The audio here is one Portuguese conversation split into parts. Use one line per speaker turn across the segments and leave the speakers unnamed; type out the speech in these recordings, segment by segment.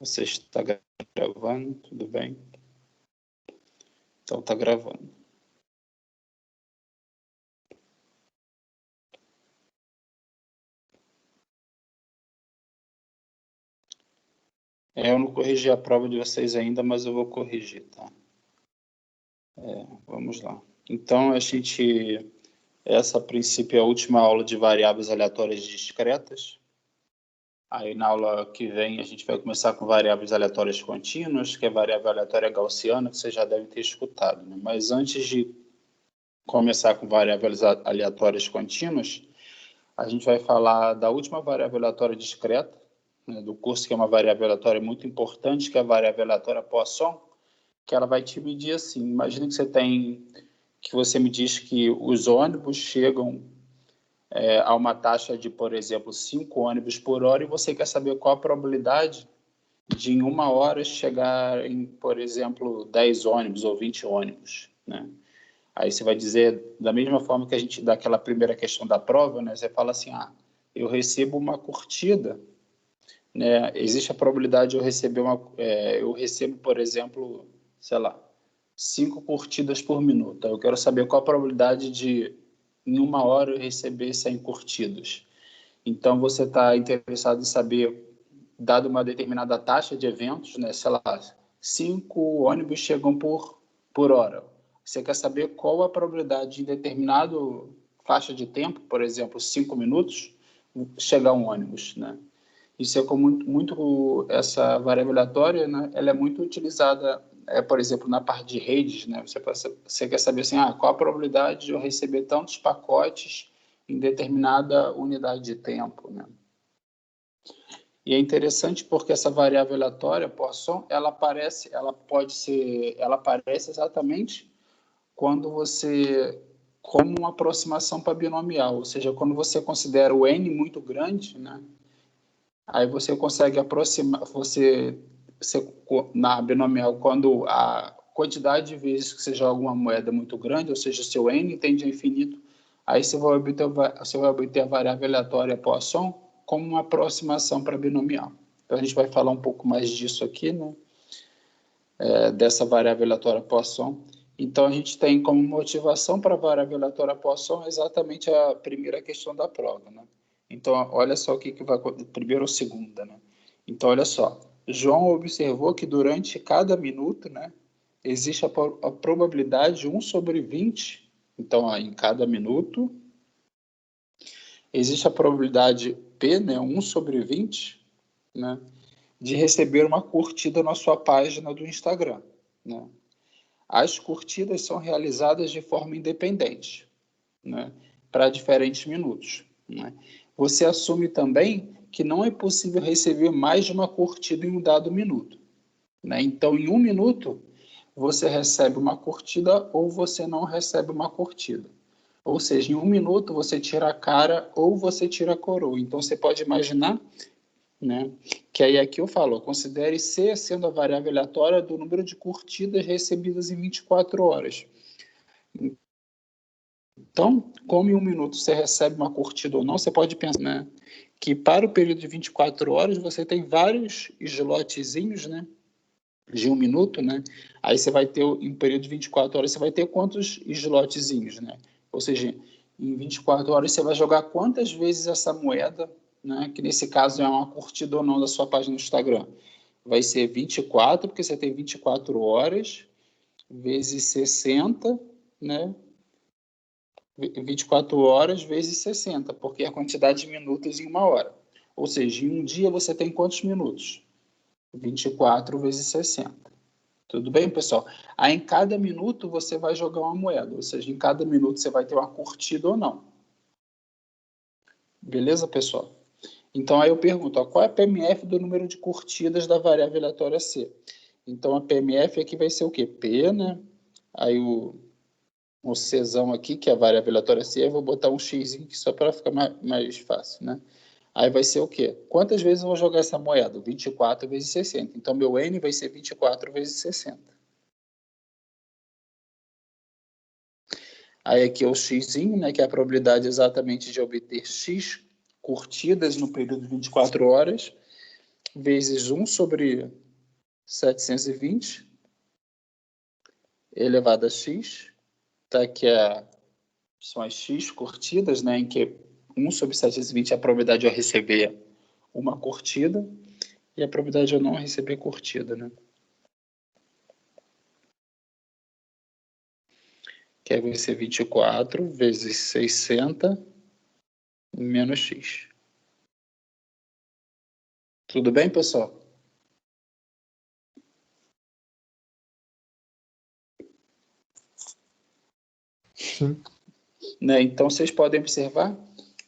Você está gravando, tudo bem? Então está gravando. Eu não corrigi a prova de vocês ainda, mas eu vou corrigir, tá? Vamos lá. Então, essa a princípio é a última aula de variáveis aleatórias discretas. Aí na aula que vem a gente vai começar com variáveis aleatórias contínuas, que é variável aleatória gaussiana, que vocês já devem ter escutado, né? Mas antes de começar com variáveis aleatórias contínuas, a gente vai falar da última variável aleatória discreta, né, do curso, que é uma variável aleatória muito importante, que é a variável aleatória Poisson, que ela vai te medir assim. Imagina que você me diz que os ônibus chegam a uma taxa de, por exemplo, 5 ônibus por hora, e você quer saber qual a probabilidade de em uma hora chegar em, por exemplo, 10 ônibus ou 20 ônibus, né? Aí você vai dizer, da mesma forma que a gente dá aquela primeira questão da prova, né? Você fala assim, eu recebo uma curtida, né? Existe a probabilidade de eu recebo, por exemplo, sei lá, 5 curtidas por minuto. Eu quero saber qual a probabilidade de, em uma hora, eu receber 100 curtidas. Então, você está interessado em saber, dado uma determinada taxa de eventos, né? Sei lá, 5 ônibus chegam por hora. Você quer saber qual a probabilidade de determinado faixa de tempo, por exemplo, 5 minutos, chegar um ônibus, né? Isso é muito essa variável aleatória, né? Ela é muito utilizada, por exemplo, na parte de redes, né? Você quer saber assim, qual a probabilidade de eu receber tantos pacotes em determinada unidade de tempo, né? E é interessante porque essa variável aleatória, Poisson, ela aparece exatamente quando você, como uma aproximação para binomial, ou seja, quando você considera o n muito grande, né? Aí você consegue aproximar, na binomial, quando a quantidade de vezes que você joga uma moeda é muito grande, ou seja, o seu n tende a infinito, aí você vai obter a variável aleatória Poisson como uma aproximação para binomial. Então a gente vai falar um pouco mais disso aqui, né? Dessa variável aleatória Poisson. Então a gente tem como motivação para a variável aleatória Poisson exatamente a primeira questão da prova, né? Então olha só o que vai acontecer, primeira ou segunda, né? Então olha só, João observou que durante cada minuto, né, existe a probabilidade de 1 sobre 20. Então em cada minuto existe a probabilidade P, né, 1 sobre 20, né, de receber uma curtida na sua página do Instagram, né? As curtidas são realizadas de forma independente, né, para diferentes minutos, né? Você assume também que não é possível receber mais de uma curtida em um dado minuto, né? Então, em um minuto, você recebe uma curtida ou você não recebe uma curtida. Ou seja, em um minuto você tira a cara ou você tira a coroa. Então, você pode imaginar, né, que aí aqui eu falo, considere C sendo a variável aleatória do número de curtidas recebidas em 24 horas. Então, como em um minuto você recebe uma curtida ou não, você pode pensar, né, que para o período de 24 horas você tem vários slotzinhos, né, de um minuto, né? Aí você vai ter, em um período de 24 horas, você vai ter quantos slotzinhos, né? Ou seja, em 24 horas você vai jogar quantas vezes essa moeda, né, que nesse caso é uma curtida ou não da sua página no Instagram. Vai ser 24, porque você tem 24 horas, vezes 60, né? 24 horas vezes 60, porque é a quantidade de minutos em uma hora. Ou seja, em um dia você tem quantos minutos? 24 vezes 60. Tudo bem, pessoal? Aí, em cada minuto, você vai jogar uma moeda. Ou seja, em cada minuto você vai ter uma curtida ou não. Beleza, pessoal? Então, aí eu pergunto, qual é a PMF do número de curtidas da variável aleatória C? Então, a PMF aqui vai ser o quê? P, né? Aí o Czão aqui, que é a variável aleatória C, eu vou botar um X aqui só para ficar mais fácil, né? Aí vai ser o quê? Quantas vezes eu vou jogar essa moeda? 24 vezes 60. Então, meu N vai ser 24 vezes 60. Aí aqui é o X, né, que é a probabilidade exatamente de obter X curtidas no período de 24 horas. vezes 1 sobre 720 elevado a x, tá? Que são as x curtidas, né? Em que 1 sobre 720 é a probabilidade de eu receber uma curtida e a probabilidade de eu não receber curtida, né? Que vai ser 24 vezes 60 menos x. Tudo bem, pessoal?
Sim.
Né? Então, vocês podem observar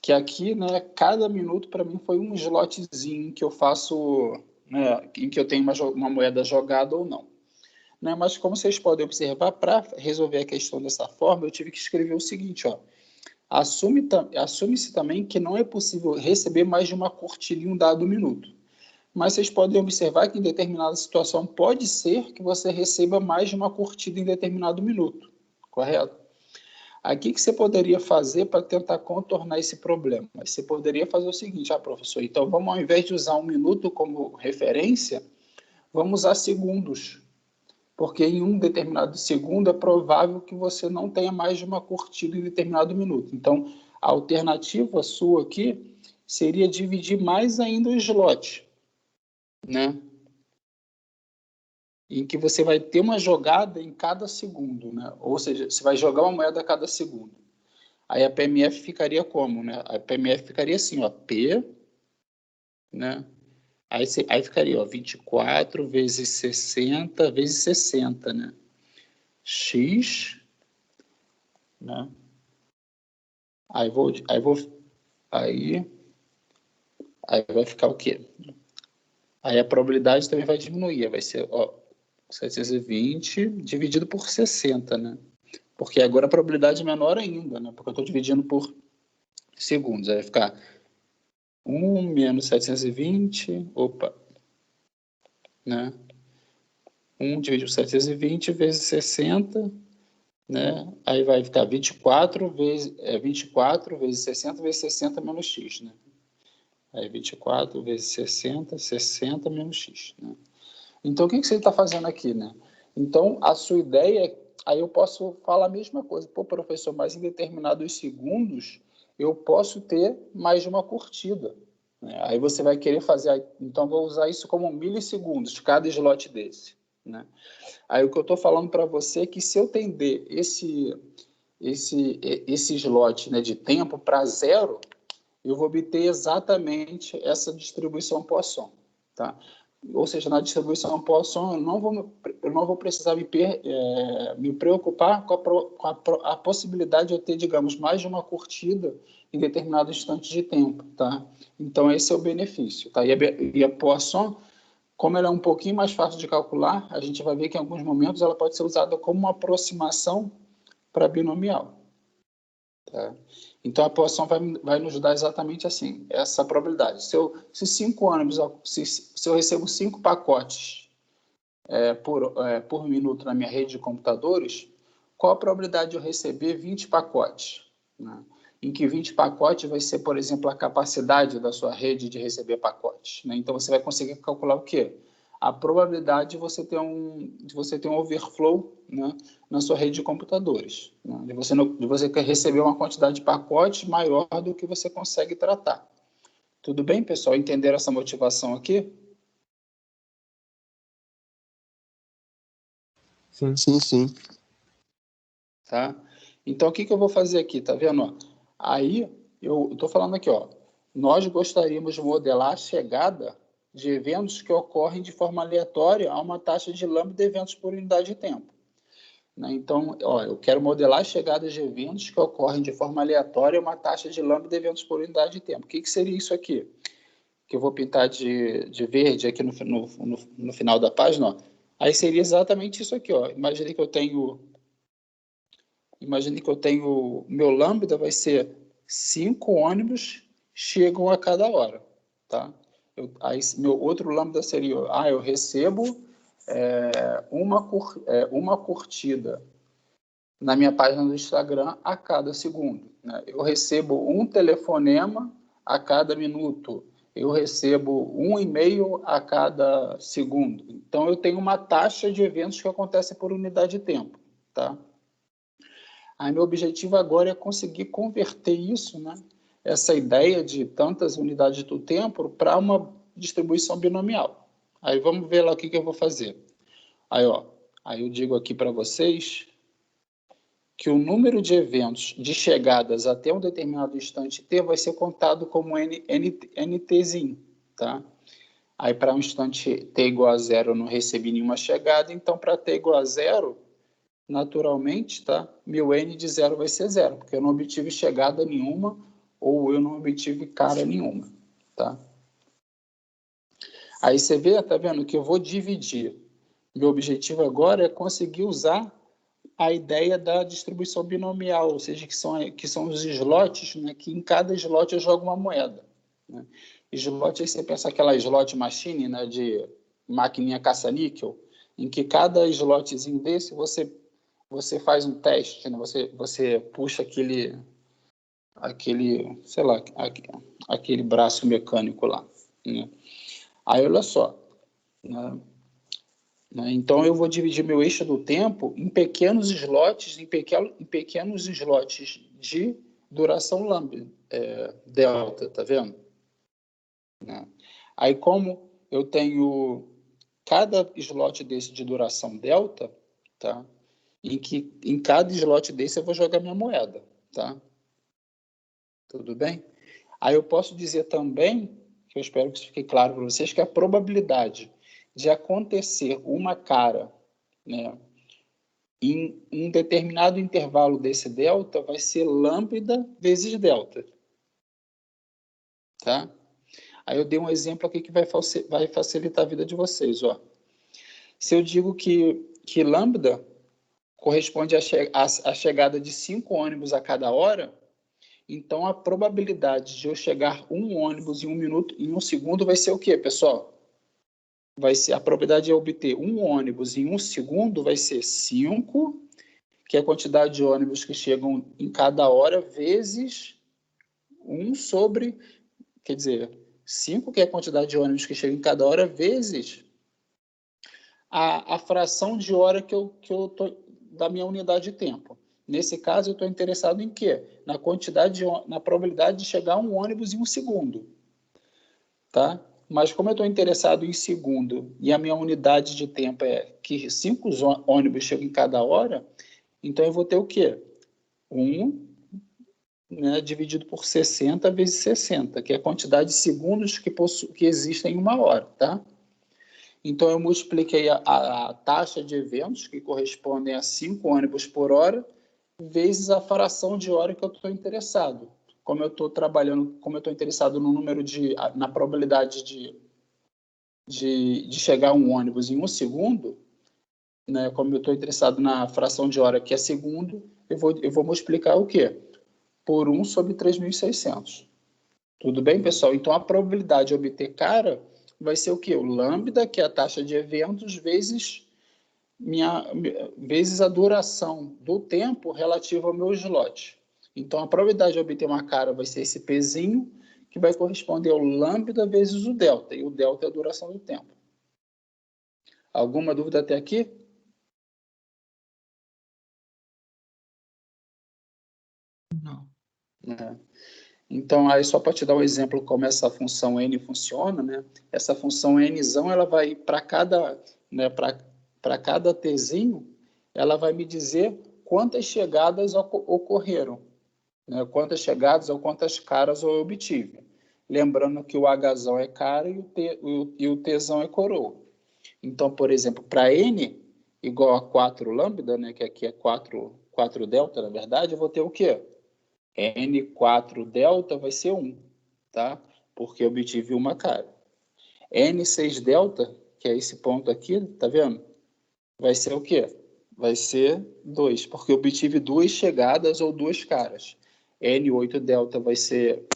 que aqui, né, cada minuto para mim foi um slotzinho que eu faço, né, em que eu tenho uma moeda jogada ou não. Né? Mas como vocês podem observar, para resolver a questão dessa forma, eu tive que escrever o seguinte, ó. Assume-se também que não é possível receber mais de uma curtida em um dado minuto. Mas vocês podem observar que em determinada situação pode ser que você receba mais de uma curtida em determinado minuto, correto? Aqui que você poderia fazer para tentar contornar esse problema? Você poderia fazer o seguinte, professor, então vamos, ao invés de usar 1 minuto como referência, vamos usar segundos, porque em um determinado segundo é provável que você não tenha mais de uma curtida em determinado minuto. Então, a alternativa sua aqui seria dividir mais ainda o slot, né? Em que você vai ter uma jogada em cada segundo, né? Ou seja, você vai jogar uma moeda a cada segundo. Aí a PMF ficaria como, né? A PMF ficaria assim, ó, P, né? Aí ficaria, ó, 24 vezes 60 vezes 60, né? X, né? Aí vai ficar o quê? Aí a probabilidade também vai diminuir, vai ser, ó, 720 dividido por 60, né? Porque agora a probabilidade é menor ainda, né? Porque eu estou dividindo por segundos. Aí vai ficar 1 menos 720, né? 1 dividido por 720 vezes 60, né? Aí vai ficar 24 vezes 60 vezes 60 menos x, né? Aí 24 vezes 60, 60 menos x, né? Então, o que você está fazendo aqui, né? Então, a sua ideia, aí eu posso falar a mesma coisa. Pô, professor, mas em determinados segundos eu posso ter mais de uma curtida, né? Aí você vai querer fazer, então vou usar isso como milissegundos, cada slot desse, né? Aí o que eu estou falando para você é que se eu tender esse slot, né, de tempo para zero, eu vou obter exatamente essa distribuição Poisson, tá? Ou seja, na distribuição Poisson, eu não vou precisar me preocupar com a possibilidade de eu ter, digamos, mais de uma curtida em determinado instante de tempo, tá? Então, esse é o benefício, tá? E a Poisson, como ela é um pouquinho mais fácil de calcular, a gente vai ver que em alguns momentos ela pode ser usada como uma aproximação para binomial. Tá? Então, a Poisson vai nos dar exatamente assim, essa probabilidade. Se eu recebo 5 pacotes por minuto na minha rede de computadores, qual a probabilidade de eu receber 20 pacotes? Né? Em que 20 pacotes vai ser, por exemplo, a capacidade da sua rede de receber pacotes. Né? Então, você vai conseguir calcular o quê? A probabilidade de você ter um overflow, né, na sua rede de computadores, né, de você receber uma quantidade de pacotes maior do que você consegue tratar. Tudo bem, pessoal? Entenderam essa motivação aqui?
Sim.
Sim.
Tá? Então, o que eu vou fazer aqui? Tá vendo? Aí, eu estou falando aqui, ó, nós gostaríamos de modelar a chegada de eventos que ocorrem de forma aleatória a uma taxa de lambda de eventos por unidade de tempo. Né? Então, ó, eu quero modelar a chegada de eventos que ocorrem de forma aleatória a uma taxa de lambda de eventos por unidade de tempo. O que seria isso aqui? Que eu vou pintar de verde aqui no final da página. Ó. Aí seria exatamente isso aqui. Ó. Imagine que eu tenho meu lambda vai ser 5 ônibus chegam a cada hora, tá? Aí meu outro lambda seria, eu recebo uma curtida na minha página do Instagram a cada segundo, né? Eu recebo um telefonema a cada minuto. eu recebo 1,5 a cada segundo. Então, eu tenho uma taxa de eventos que acontecem por unidade de tempo, tá? Aí, meu objetivo agora é conseguir converter isso, né? Essa ideia de tantas unidades do tempo para uma distribuição binomial. Aí, vamos ver lá o que eu vou fazer. Aí eu digo aqui para vocês que o número de eventos de chegadas até um determinado instante t vai ser contado como ntzinho, tá? Aí, para um instante t igual a 0, eu não recebi nenhuma chegada, então, para t igual a 0, naturalmente, tá? Meu n de 0 vai ser 0, porque eu não obtive chegada nenhuma ou eu não obtive cara nenhuma, tá? Aí você vê, tá vendo, que eu vou dividir. Meu objetivo agora é conseguir usar a ideia da distribuição binomial, ou seja, que são os slots, né, que em cada slot eu jogo uma moeda. Né? Slot, aí você pensa aquela slot machine, né, de maquininha caça-níquel, em que cada slotzinho desse você faz um teste, né, você puxa aquele, sei lá, aquele braço mecânico lá. Né? Aí, olha só, né? Então, eu vou dividir meu eixo do tempo em pequenos slots, em pequenos slots de duração lambda, delta, tá vendo? Né? Aí, como eu tenho cada slot desse de duração delta, tá? Em cada slot desse eu vou jogar minha moeda, tá? Tudo bem? Aí eu posso dizer também, que eu espero que isso fique claro para vocês, que a probabilidade de acontecer uma cara, né, em um determinado intervalo desse delta vai ser lambda vezes delta. Tá? Aí eu dei um exemplo aqui que vai facilitar a vida de vocês. Ó. Se eu digo que lambda corresponde à chegada de 5 ônibus a cada hora, então a probabilidade de eu chegar um ônibus em 1 minuto, em 1 segundo, vai ser o quê, pessoal? Vai ser a probabilidade de eu obter um ônibus em 1 segundo vai ser 5, que é a quantidade de ônibus que chegam em cada hora, vezes 1 sobre, quer dizer, 5, que é a quantidade de ônibus que chegam em cada hora, vezes a fração de hora que eu tô, da minha unidade de tempo. Nesse caso, eu estou interessado em quê? Na probabilidade de chegar um ônibus em 1 segundo. Tá? Mas como eu estou interessado em segundo e a minha unidade de tempo é que 5 ônibus chegam em cada hora, então eu vou ter o quê? 1, né, dividido por 60 vezes 60, que é a quantidade de segundos que existem em uma hora. Tá? Então eu multipliquei a taxa de eventos, que correspondem a 5 ônibus por hora, vezes a fração de hora que eu estou interessado. Como eu estou interessado no número na probabilidade de chegar um ônibus em 1 segundo, né, como eu estou interessado na fração de hora que é segundo, eu vou multiplicar o quê? Por 1 sobre 3.600. Tudo bem, pessoal? Então, a probabilidade de obter cara vai ser o quê? O lambda, que é a taxa de eventos, vezes a duração do tempo relativo ao meu slot. Então, a probabilidade de obter uma cara vai ser esse Pzinho, que vai corresponder ao lambda vezes o delta, e o delta é a duração do tempo. Alguma dúvida até aqui?
Não.
Então, aí só para te dar um exemplo como essa função n funciona, né? Essa função nzão, ela vai para cada, né, para cada tzinho, ela vai me dizer quantas chegadas ocorreram, né? Quantas chegadas ou quantas caras eu obtive. Lembrando que o hzão é cara e o tzão é coroa. Então, por exemplo, para n igual a 4 lambda, né, que aqui é 4 delta, na verdade, eu vou ter o quê? N4 delta vai ser 1, tá? Porque eu obtive uma cara. N6 delta, que é esse ponto aqui, tá vendo? Vai ser o quê? Vai ser 2, porque eu obtive 2 chegadas ou 2 caras. N8 delta vai ser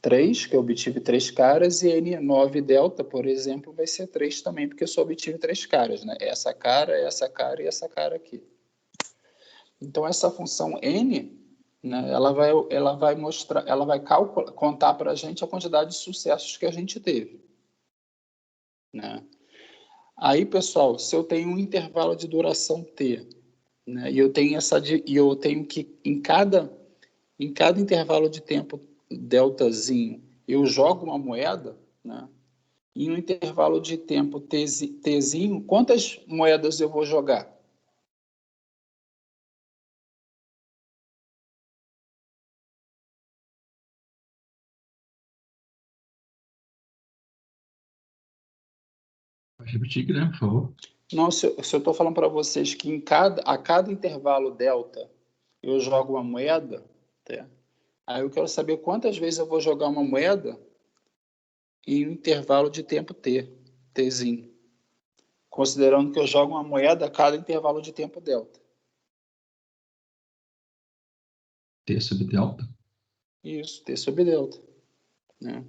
3, que eu obtive 3 caras, e N9 delta, por exemplo, vai ser 3 também, porque eu só obtive 3 caras, né? Essa cara e essa cara aqui. Então, essa função n, né? Ela vai mostrar, ela vai contar para a gente a quantidade de sucessos que a gente teve, né? Aí, pessoal, se eu tenho um intervalo de duração T, né, e eu tenho que em cada intervalo de tempo deltazinho eu jogo uma moeda, né? Em um intervalo de tempo tzinho, quantas moedas eu vou jogar?
Pode repetir, Guilherme, por favor.
Não, se eu estou falando para vocês que a cada intervalo delta eu jogo uma moeda, tá? Aí eu quero saber quantas vezes eu vou jogar uma moeda em um intervalo de tempo tzinho, considerando que eu jogo uma moeda a cada intervalo de tempo delta.
T sobre delta?
Isso, T sobre delta, né?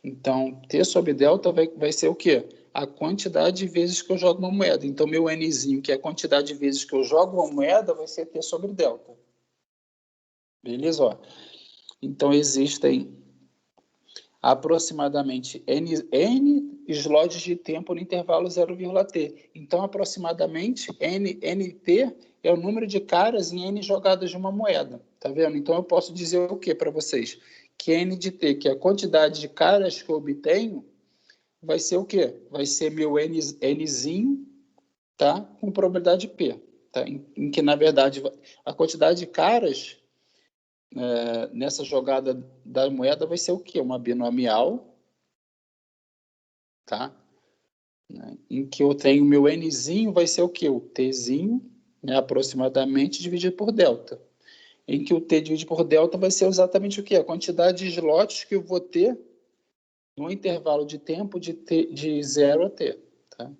Então, T sobre delta vai ser o quê? A quantidade de vezes que eu jogo uma moeda. Então, meu Nzinho, que é a quantidade de vezes que eu jogo uma moeda, vai ser T sobre delta. Beleza? Ó. Então, existem aproximadamente N slots de tempo no intervalo 0,t. Então, aproximadamente, NT é o número de caras em N jogadas de uma moeda. Tá vendo? Então, eu posso dizer o que para vocês? Que N de T, que é a quantidade de caras que eu obtenho, vai ser o quê? Vai ser meu Nzinho, tá? Com probabilidade P. Tá? Em que, na verdade, a quantidade de caras nessa jogada da moeda vai ser o quê? Uma binomial, tá? Em que eu tenho meu Nzinho, vai ser o quê? O Tzinho, né, aproximadamente, dividido por delta. Em que o T dividido por delta vai ser exatamente o quê? A quantidade de slots que eu vou ter no intervalo de tempo de 0 a T. Tá?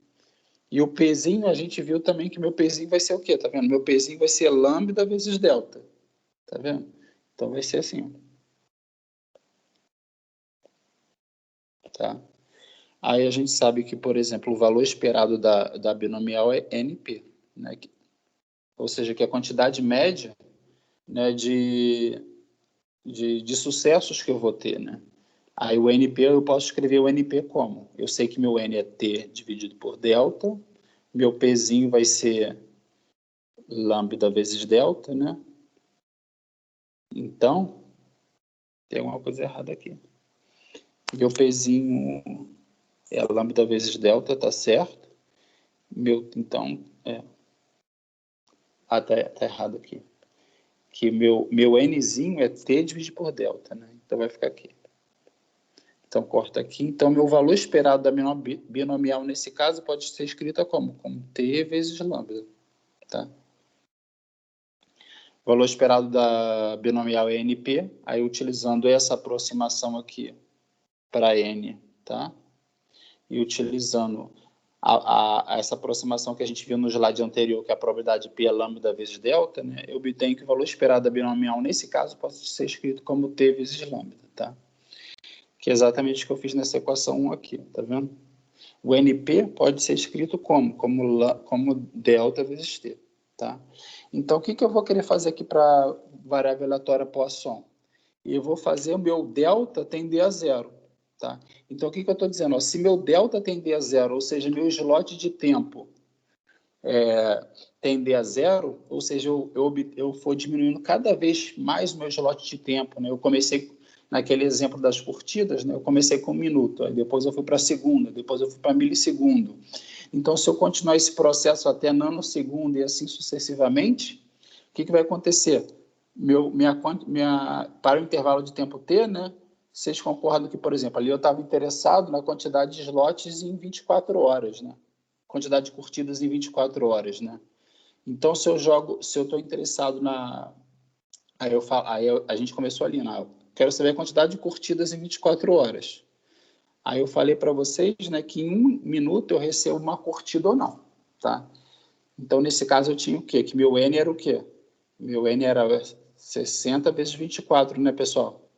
E o Pzinho, a gente viu também que meu Pzinho vai ser o quê? Tá vendo? Meu Pzinho vai ser lambda vezes delta. Tá vendo? Então vai ser assim. Tá? Aí a gente sabe que, por exemplo, o valor esperado da binomial é NP, né? Ou seja, que é a quantidade média, né, de sucessos que eu vou ter, né? Aí o NP, eu posso escrever o NP como? Eu sei que meu N é T dividido por delta, meu Pzinho vai ser lambda vezes delta, né? Então, tem alguma coisa errada aqui. Meu Pzinho é lambda vezes delta, tá certo? Então, tá errado aqui. Que meu Nzinho é T dividido por delta, né? Então vai ficar aqui. Então, corta aqui. Então, meu valor esperado da binomial, nesse caso, pode ser escrita como? Como T vezes lambda, tá? O valor esperado da binomial é NP, aí utilizando essa aproximação aqui para N, tá? E utilizando essa aproximação que a gente viu no slide anterior, que é a probabilidade P é lambda vezes delta, né? Eu obtenho que o valor esperado da binomial, nesse caso, pode ser escrito como T vezes lambda, tá? Que é exatamente o que eu fiz nessa equação 1 aqui, tá vendo? O NP pode ser escrito como delta vezes T, tá? Então, o que eu vou querer fazer aqui para variável aleatória Poisson? Eu vou fazer o meu delta tender a zero, tá? Então, o que eu estou dizendo? Ó, se meu delta tender a zero, ou seja, meu slot de tempo tender a zero, ou seja, eu for diminuindo cada vez mais o meu slot de tempo, né? Eu comecei naquele exemplo das curtidas, né? Eu comecei com 1 minuto, aí depois eu fui para segunda, depois eu fui para milissegundo. Então, se eu continuar esse processo até nanosegundo e assim sucessivamente, o que vai acontecer? Para o intervalo de tempo T, né? Vocês concordam que, por exemplo, ali eu estava interessado na quantidade de slots em 24 horas, né? Quantidade de curtidas em 24 horas, né? Então, se eu estou interessado a gente começou ali, quero saber a quantidade de curtidas em 24 horas. Aí eu falei para vocês, né, que em 1 minuto eu recebo uma curtida ou não, tá? Então, nesse caso, eu tinha o quê? Que meu N era o quê? Meu N era 60 vezes 24, né, pessoal?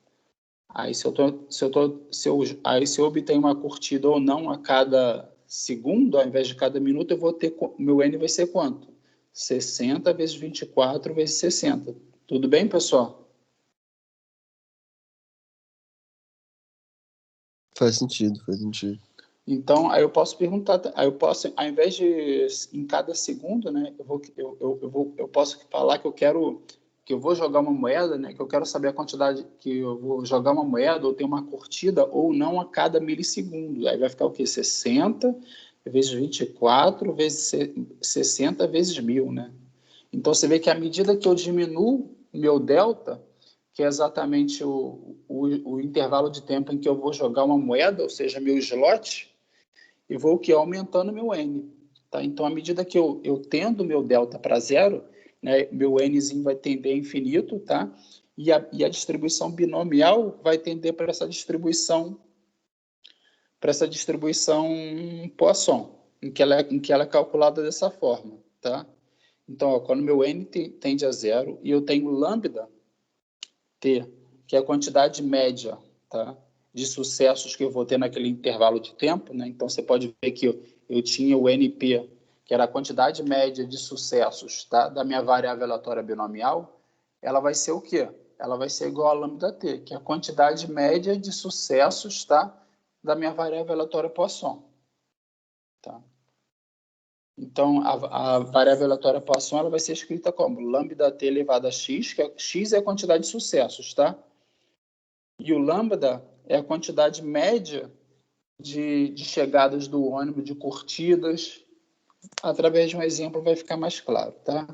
Aí, se eu obtenho uma curtida ou não a cada segundo, ao invés de cada minuto, meu N vai ser quanto? 60 vezes 24 vezes 60. Tudo bem, pessoal?
Faz sentido, faz sentido.
Então, aí eu posso perguntar, aí eu posso, ao invés de em cada segundo, né, eu posso falar que eu vou jogar uma moeda, né, que eu quero saber a quantidade que eu vou jogar uma moeda ou ter uma curtida ou não a cada milissegundo. Aí vai ficar o quê? 60 vezes 24 vezes 60 vezes 1000, né? Então, você vê que à medida que eu diminuo meu delta, que é exatamente o intervalo de tempo em que eu vou jogar uma moeda, ou seja, meu slot, e vou que aumentando meu N. Tá? Então, à medida que eu tendo meu delta para zero, né, meu Nzinho vai tender a infinito, tá? E a distribuição binomial vai tender para essa distribuição Poisson, em que ela é calculada dessa forma. Tá? Então, ó, quando meu N tende a zero e eu tenho lambda T, que é a quantidade média, tá, de sucessos que eu vou ter naquele intervalo de tempo, né? Então, você pode ver que eu tinha o NP, que era a quantidade média de sucessos, tá, da minha variável aleatória binomial. Ela vai ser o quê? Ela vai ser igual a lambda T, que é a quantidade média de sucessos, tá, da minha variável aleatória Poisson. Tá? Então, a variável aleatória Poisson ela vai ser escrita como lambda T elevado a x, que x é a quantidade de sucessos, tá? E o lambda é a quantidade média de chegadas do ônibus, de curtidas. Através de um exemplo vai ficar mais claro, tá?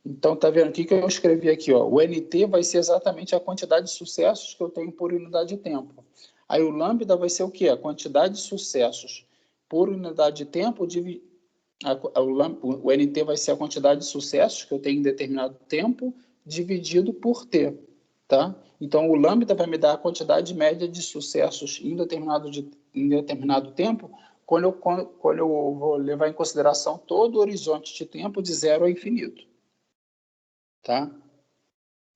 Então, tá vendo o que eu escrevi aqui? Ó? O NT vai ser exatamente a quantidade de sucessos que eu tenho por unidade de tempo. Aí o lambda vai ser o quê? A quantidade de sucessos por unidade de tempo. O NT vai ser a quantidade de sucessos que eu tenho em determinado tempo dividido por T. Tá? Então, o lambda vai me dar a quantidade média de sucessos em determinado tempo quando eu vou levar em consideração todo o horizonte de tempo de zero a infinito. Tá?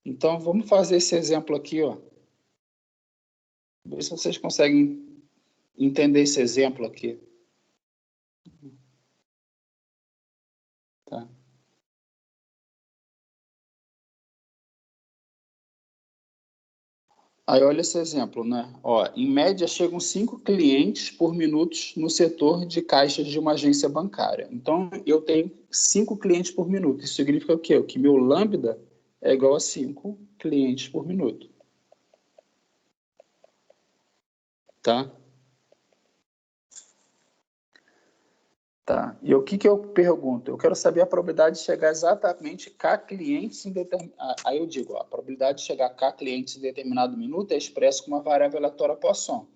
Então, vamos fazer esse exemplo aqui. Ó. Ver se vocês conseguem entender esse exemplo aqui. Tá? Aí olha esse exemplo, né? Ó, em média chegam 5 clientes por minuto no setor de caixas de uma agência bancária. Então eu tenho 5 clientes por minuto. Isso significa o quê? Que meu lambda é igual a 5 clientes por minuto. Tá? Tá. E o que eu pergunto? Eu quero saber a probabilidade de chegar exatamente K clientes em determinado... Aí eu digo, ó, a probabilidade de chegar K clientes em determinado minuto é expressa com uma variável aleatória Poisson.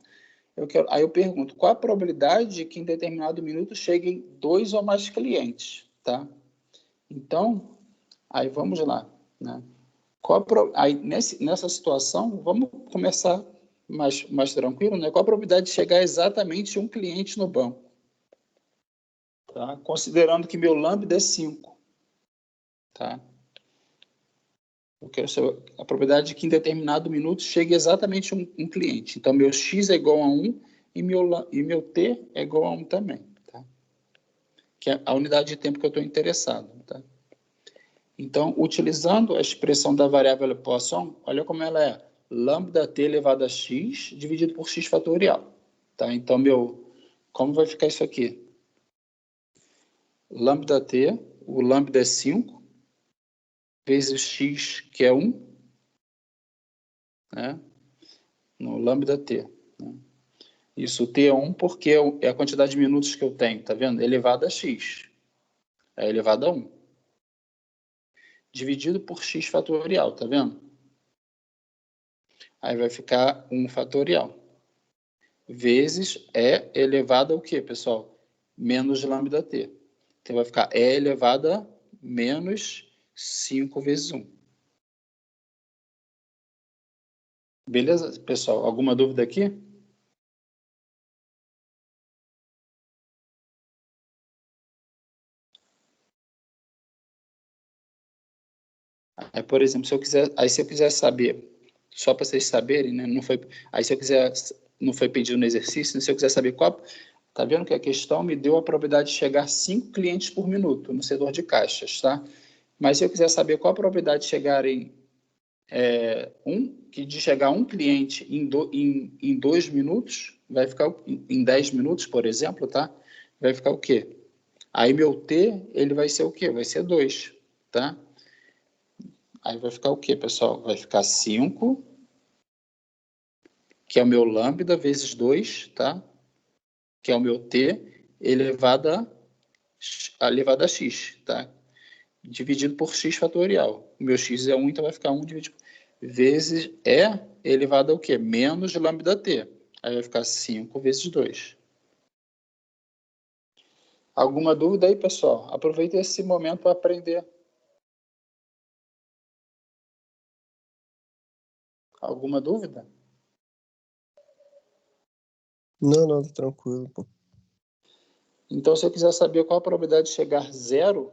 Aí eu pergunto, qual a probabilidade de que em determinado minuto cheguem 2 ou mais clientes, tá? Então, aí vamos lá, né? Aí nessa situação, vamos começar mais tranquilo, né? Qual a probabilidade de chegar exatamente um cliente no banco? Tá? Considerando que meu lambda é 5, tá? Eu quero saber a probabilidade de que em determinado minuto chegue exatamente um cliente. Então, meu x é igual a 1 e meu t é igual a 1 também. Tá? Que é a unidade de tempo que eu estou interessado. Tá? Então, utilizando a expressão da variável Poisson, olha como ela é. Lambda t elevado a x dividido por x fatorial. Tá? Então, como vai ficar isso aqui? Lambda t, o lambda é 5, vezes x, que é 1, né? No lambda t. Né? Isso, t é 1 porque é a quantidade de minutos que eu tenho, tá vendo? Elevado a x. É elevado a 1. Dividido por x fatorial, tá vendo? Aí vai ficar 1 fatorial. Vezes E elevado ao quê, pessoal? Menos lambda t. Então vai ficar E elevado a menos 5 vezes 1. Beleza, pessoal? Alguma dúvida aqui? Aí, por exemplo, se eu quiser saber, só para vocês saberem, né, não foi pedido no exercício, né, se eu quiser saber Tá vendo que a questão me deu a probabilidade de chegar 5 clientes por minuto no setor de caixas, tá? Mas se eu quiser saber qual a probabilidade de chegar de chegar um cliente em 2 minutos, vai ficar em 10 minutos, por exemplo, tá? Vai ficar o quê? Aí meu T, ele vai ser o quê? Vai ser 2, tá? Aí vai ficar o quê, pessoal? Vai ficar 5, que é o meu lambda, vezes 2, tá? Que é o meu T, elevado a x, tá? Dividido por x fatorial. O meu x é 1, então vai ficar 1 dividido vezes E elevado ao quê? Menos lambda T. Aí vai ficar 5 vezes 2. Alguma dúvida aí, pessoal? Aproveita esse momento para aprender. Alguma dúvida?
Não, tá tranquilo, pô.
Então, se eu quiser saber qual a probabilidade de chegar zero,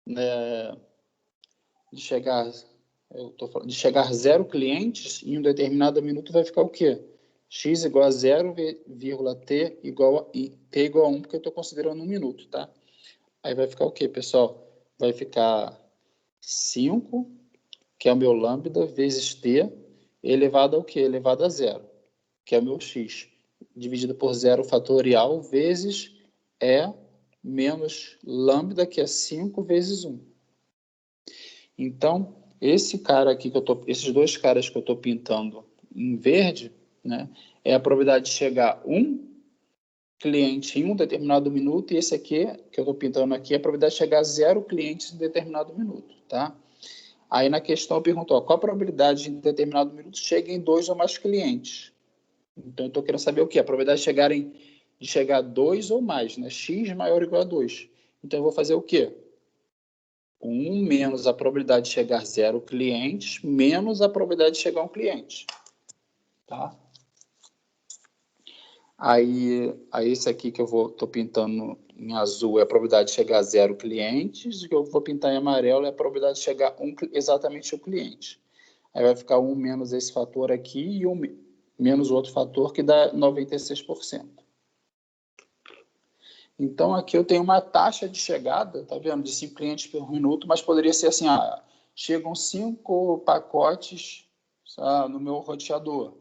né, de chegar 0 clientes em um determinado minuto, vai ficar o quê? X igual a 0, T igual a 1, porque eu estou considerando um minuto, tá? Aí vai ficar o quê, pessoal? Vai ficar 5, que é o meu lambda, vezes T, elevado ao quê? Elevado a 0, que é o meu X, dividido por 0 fatorial, vezes E menos lambda, que é 5 vezes 1. Então, esses dois caras que eu estou pintando em verde, né, é a probabilidade de chegar um cliente em um determinado minuto, e esse aqui, que eu estou pintando aqui, é a probabilidade de chegar 0 clientes em determinado minuto, tá? Aí na questão perguntou, qual a probabilidade de em determinado minuto cheguem 2 ou mais clientes? Então, eu estou querendo saber o quê? A probabilidade de chegar 2 ou mais, né? X maior ou igual a 2. Então, eu vou fazer o quê? 1 menos a probabilidade de chegar 0 clientes, menos a probabilidade de chegar um cliente. Tá? Aí esse aqui que eu estou pintando em azul é a probabilidade de chegar 0 clientes, e o que eu vou pintar em amarelo é a probabilidade de chegar exatamente o cliente. Aí vai ficar 1 menos esse fator aqui e 1 menos o outro fator, que dá 96%. Então, aqui eu tenho uma taxa de chegada, tá vendo, de 5 clientes por minuto, mas poderia ser assim, chegam 5 pacotes no meu roteador.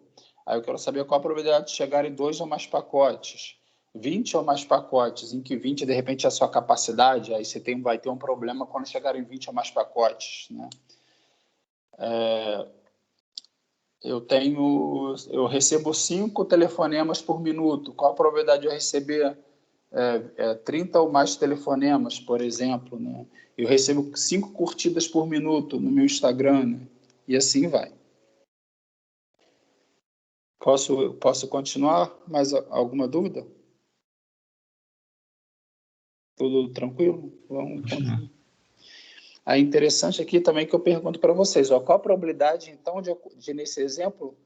Aí eu quero saber qual a probabilidade de chegarem 2 ou mais pacotes. 20 ou mais pacotes, em que 20, de repente, é a sua capacidade, aí você vai ter um problema quando chegarem 20 ou mais pacotes, né? Eu recebo 5 telefonemas por minuto. Qual a probabilidade de eu receber 30 ou mais telefonemas, por exemplo, né? Eu recebo 5 curtidas por minuto no meu Instagram, né? E assim vai. Posso continuar? Mais alguma dúvida? Tudo tranquilo? Vamos continuar. Aí interessante aqui também que eu pergunto para vocês, qual a probabilidade, então, de nesse exemplo,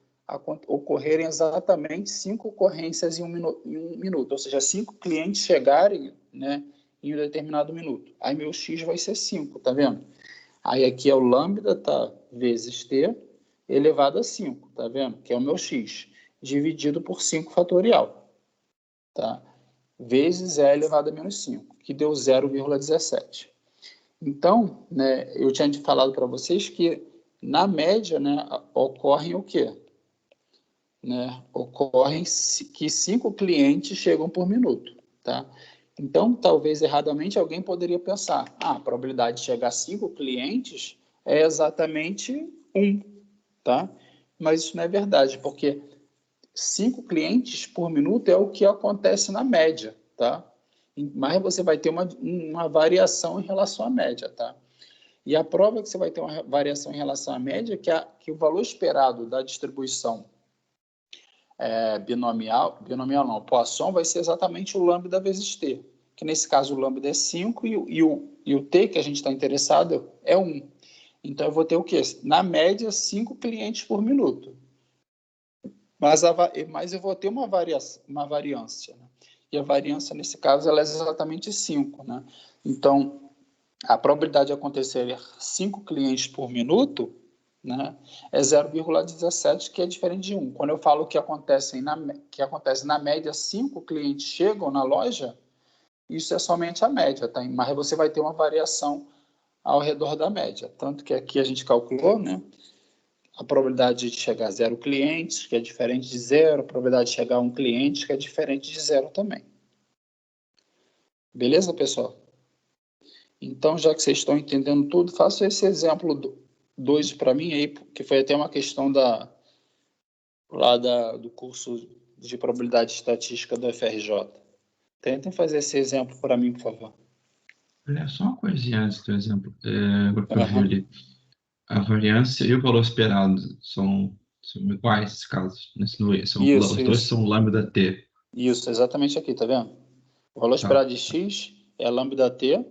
ocorrerem exatamente 5 ocorrências em um minuto, ou seja, 5 clientes chegarem, né, em um determinado minuto. Aí meu X vai ser 5, tá vendo? Aí aqui é o lambda, tá, vezes T, elevado a 5, tá vendo? Que é o meu X, dividido por 5 fatorial, tá? Vezes E elevado a menos 5, que deu 0,17. Então, né, eu tinha falado para vocês que, na média, né, ocorrem o quê? Né? Ocorrem que 5 clientes chegam por minuto. Tá? Então, talvez erradamente alguém poderia pensar, a probabilidade de chegar a 5 clientes é exatamente 1. Tá? Mas isso não é verdade, porque 5 clientes por minuto é o que acontece na média. Tá? Mas você vai ter uma variação em relação à média, tá? E a prova que você vai ter uma variação em relação à média é que o valor esperado da distribuição binomial não, Poisson, vai ser exatamente o lambda vezes T, que nesse caso o lambda é 5 e o T que a gente está interessado é 1. Então eu vou ter o quê? Na média, 5 clientes por minuto. Mas eu vou ter uma variância, né? E a variância, nesse caso, ela é exatamente 5. Né? Então, a probabilidade de acontecer 5 clientes por minuto né, é 0,17, que é diferente de 1. Quando eu falo que acontece na média 5 clientes chegam na loja, isso é somente a média, tá? Mas você vai ter uma variação ao redor da média. Tanto que aqui a gente calculou, né, a probabilidade de chegar a 0 clientes, que é diferente de 0, a probabilidade de chegar a 1 cliente, que é diferente de 0 também. Beleza, pessoal? Então, já que vocês estão entendendo tudo, faça esse exemplo 2 para mim aí, que foi até uma questão do curso de probabilidade estatística do FRJ. Tentem fazer esse exemplo para mim, por favor.
Olha, só uma coisinha antes do exemplo. Agora que eu vi
Uhum.
ali. A variância e o valor esperado são iguais nesses casos. Os dois
Isso.
são lambda t.
Isso, exatamente aqui, tá vendo? O valor
Tá.
esperado de x é lambda t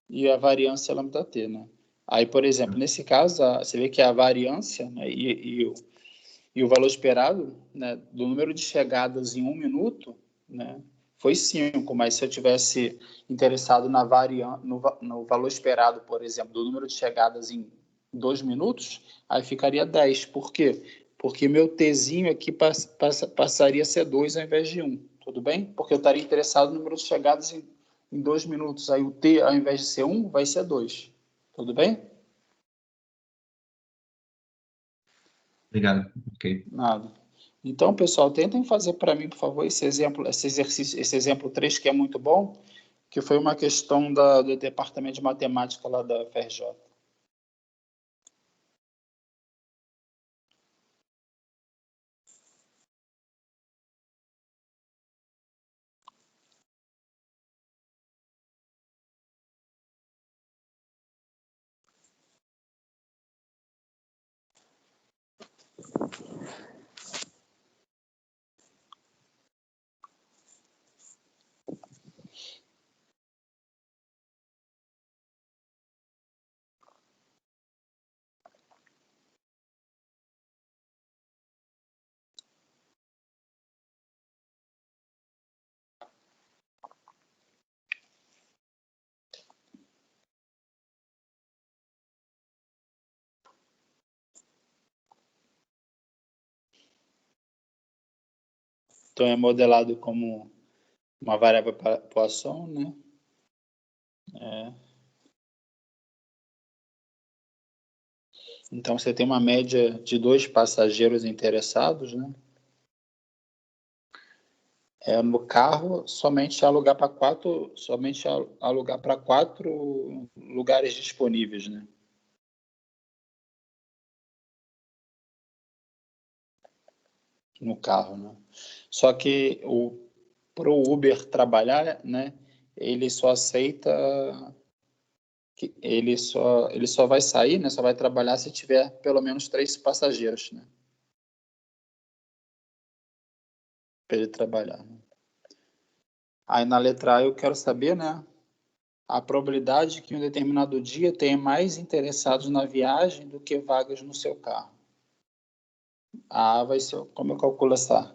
e a variância é lambda t, né? Aí, por exemplo, nesse caso, você vê que a variância, né, e o valor esperado, né, do número de chegadas em 1 minuto, né, foi 5, mas se eu tivesse interessado no valor esperado, por exemplo, do número de chegadas em 2 minutos, aí ficaria 10. Por quê? Porque meu tzinho aqui passaria a ser 2 ao invés de 1, tudo bem? Porque eu estaria interessado no número de chegadas em 2 minutos, aí o t, ao invés de ser 1, vai ser 2, tudo bem?
Obrigado. Ok.
Nada. Então, pessoal, tentem fazer para mim, por favor, esse exemplo, esse exercício, esse exemplo 3, que é muito bom, que foi uma questão do departamento de matemática lá da FRJ. Então, é modelado como uma variável Poisson, né? Então, você tem uma média de 2 passageiros interessados, né? No carro, somente alugar para 4 lugares disponíveis, né? No carro, né? Só que para o Uber trabalhar, né? Ele só aceita ele só vai sair, né? Só vai trabalhar se tiver pelo menos 3 passageiros, né? Para ele trabalhar, né? Aí na letra A eu quero saber, né? A probabilidade que em um determinado dia tenha mais interessados na viagem do que vagas no seu carro. A A vai ser como eu calculo essa?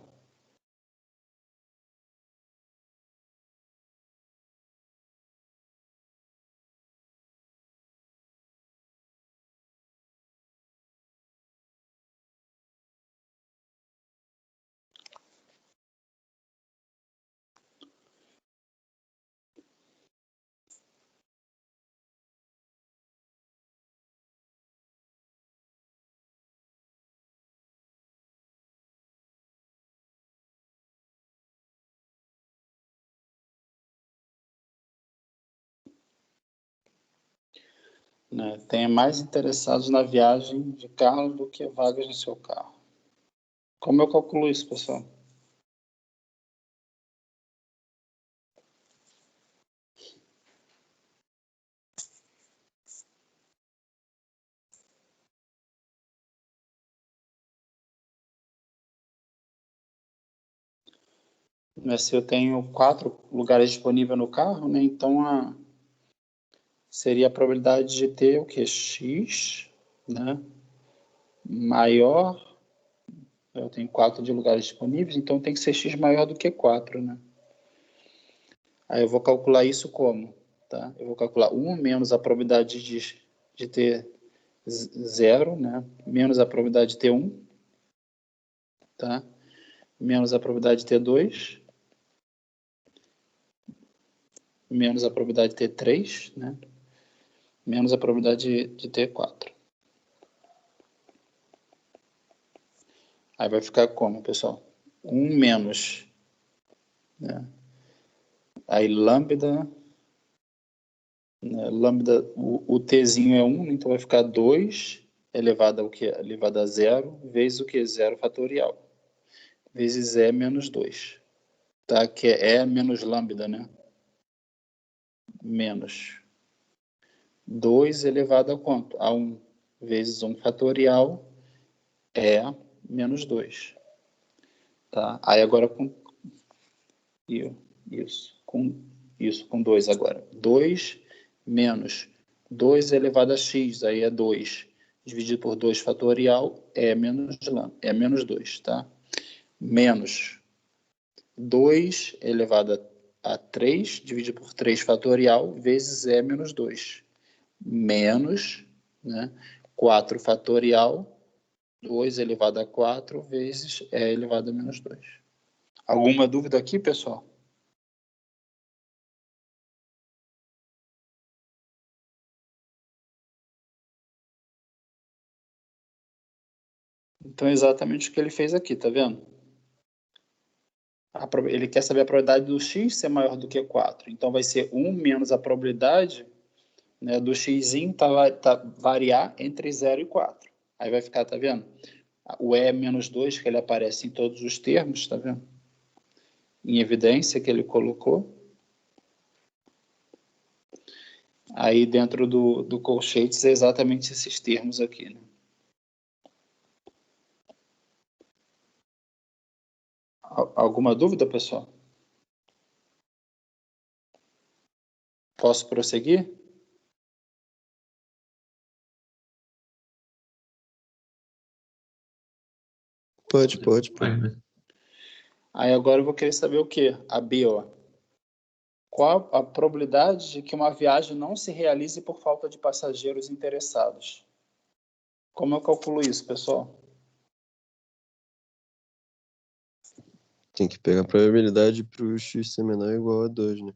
Né? Tenha mais interessados na viagem de carro do que vagas no seu carro. Como eu calculo isso, pessoal? Mas se eu tenho 4 lugares disponíveis no carro, né? Então seria a probabilidade de ter o quê? X, né? Maior. Eu tenho 4 de lugares disponíveis, então tem que ser X maior do que 4, né? Aí eu vou calcular isso como? Tá? Eu vou calcular 1 menos a probabilidade de ter 0, né? Menos a probabilidade de T1, tá? Menos a probabilidade de T2, menos a probabilidade de T3, né? Menos a probabilidade de T4. Aí vai ficar como, pessoal? 1 menos, né? Aí lambda, né? Lambda, o Tzinho é 1, então vai ficar 2 elevado ao que? Elevado a 0, vezes o que? 0 fatorial, vezes E menos 2, tá? Que é E menos lambda, né? Menos 2 elevado a quanto? A 1 vezes 1 fatorial é menos 2. Tá? Aí agora com isso, com 2 agora. 2 menos 2 elevado a x, aí é 2 dividido por 2 fatorial é menos 2, tá? Menos 2 elevado a 3 dividido por 3 fatorial vezes é menos 2. Menos, né, 4 fatorial, 2 elevado a 4 vezes E elevado a menos 2. Alguma dúvida aqui, pessoal? Então é exatamente o que ele fez aqui, tá vendo? Ele quer saber a probabilidade do x ser maior do que 4. Então vai ser 1 menos a probabilidade, né, do x variar entre 0 e 4. Aí vai ficar, tá vendo? O E menos 2, que ele aparece em todos os termos, tá vendo? Em evidência que ele colocou. Aí dentro do colchetes é exatamente esses termos aqui, né? Alguma dúvida, pessoal? Posso prosseguir?
Pode, pô.
Aí agora eu vou querer saber o quê? A B, ó. Qual a probabilidade de que uma viagem não se realize por falta de passageiros interessados? Como eu calculo isso, pessoal?
Tem que pegar a probabilidade pro x ser menor ou igual a 2, né?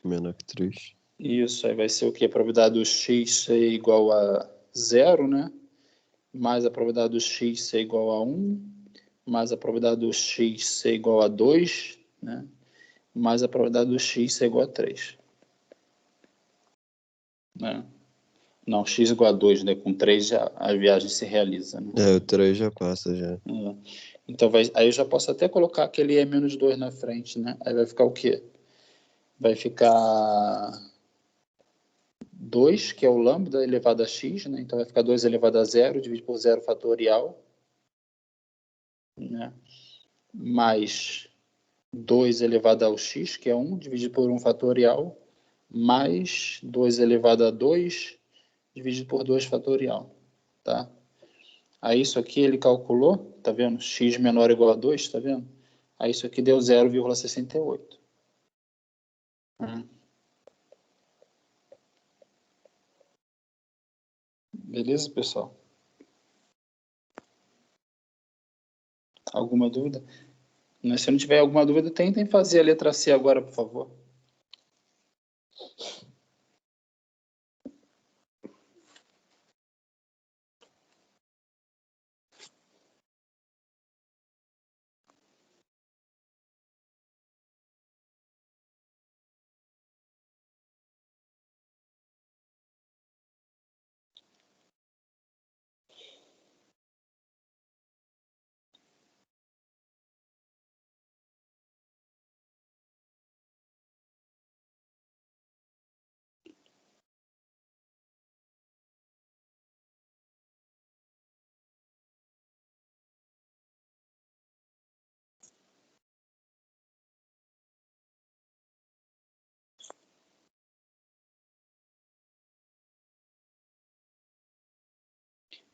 Menor que 3.
Isso, aí vai ser o quê? A probabilidade do x ser igual a 0, né? Mais a probabilidade do x ser igual a 1, mais a probabilidade do x ser igual a 2, né? Mais a probabilidade do x ser igual a 3. Né? Não, x igual a 2, né? Com 3 já a viagem se realiza, né?
É, o 3 já passa, já.
Então, aí eu já posso até colocar aquele E menos 2 na frente, né? Aí vai ficar o quê? Vai ficar 2, que é o lambda elevado a x, né? Então vai ficar 2 elevado a 0, dividido por 0 fatorial, né? Mais 2 elevado ao x, que é 1, dividido por 1 fatorial, mais 2 elevado a 2, dividido por 2 fatorial, tá? Aí isso aqui ele calculou, tá vendo? X menor ou igual a 2, tá vendo? Aí isso aqui deu 0,68. Beleza, pessoal? Alguma dúvida? Se não tiver alguma dúvida, tentem fazer a letra C agora, por favor.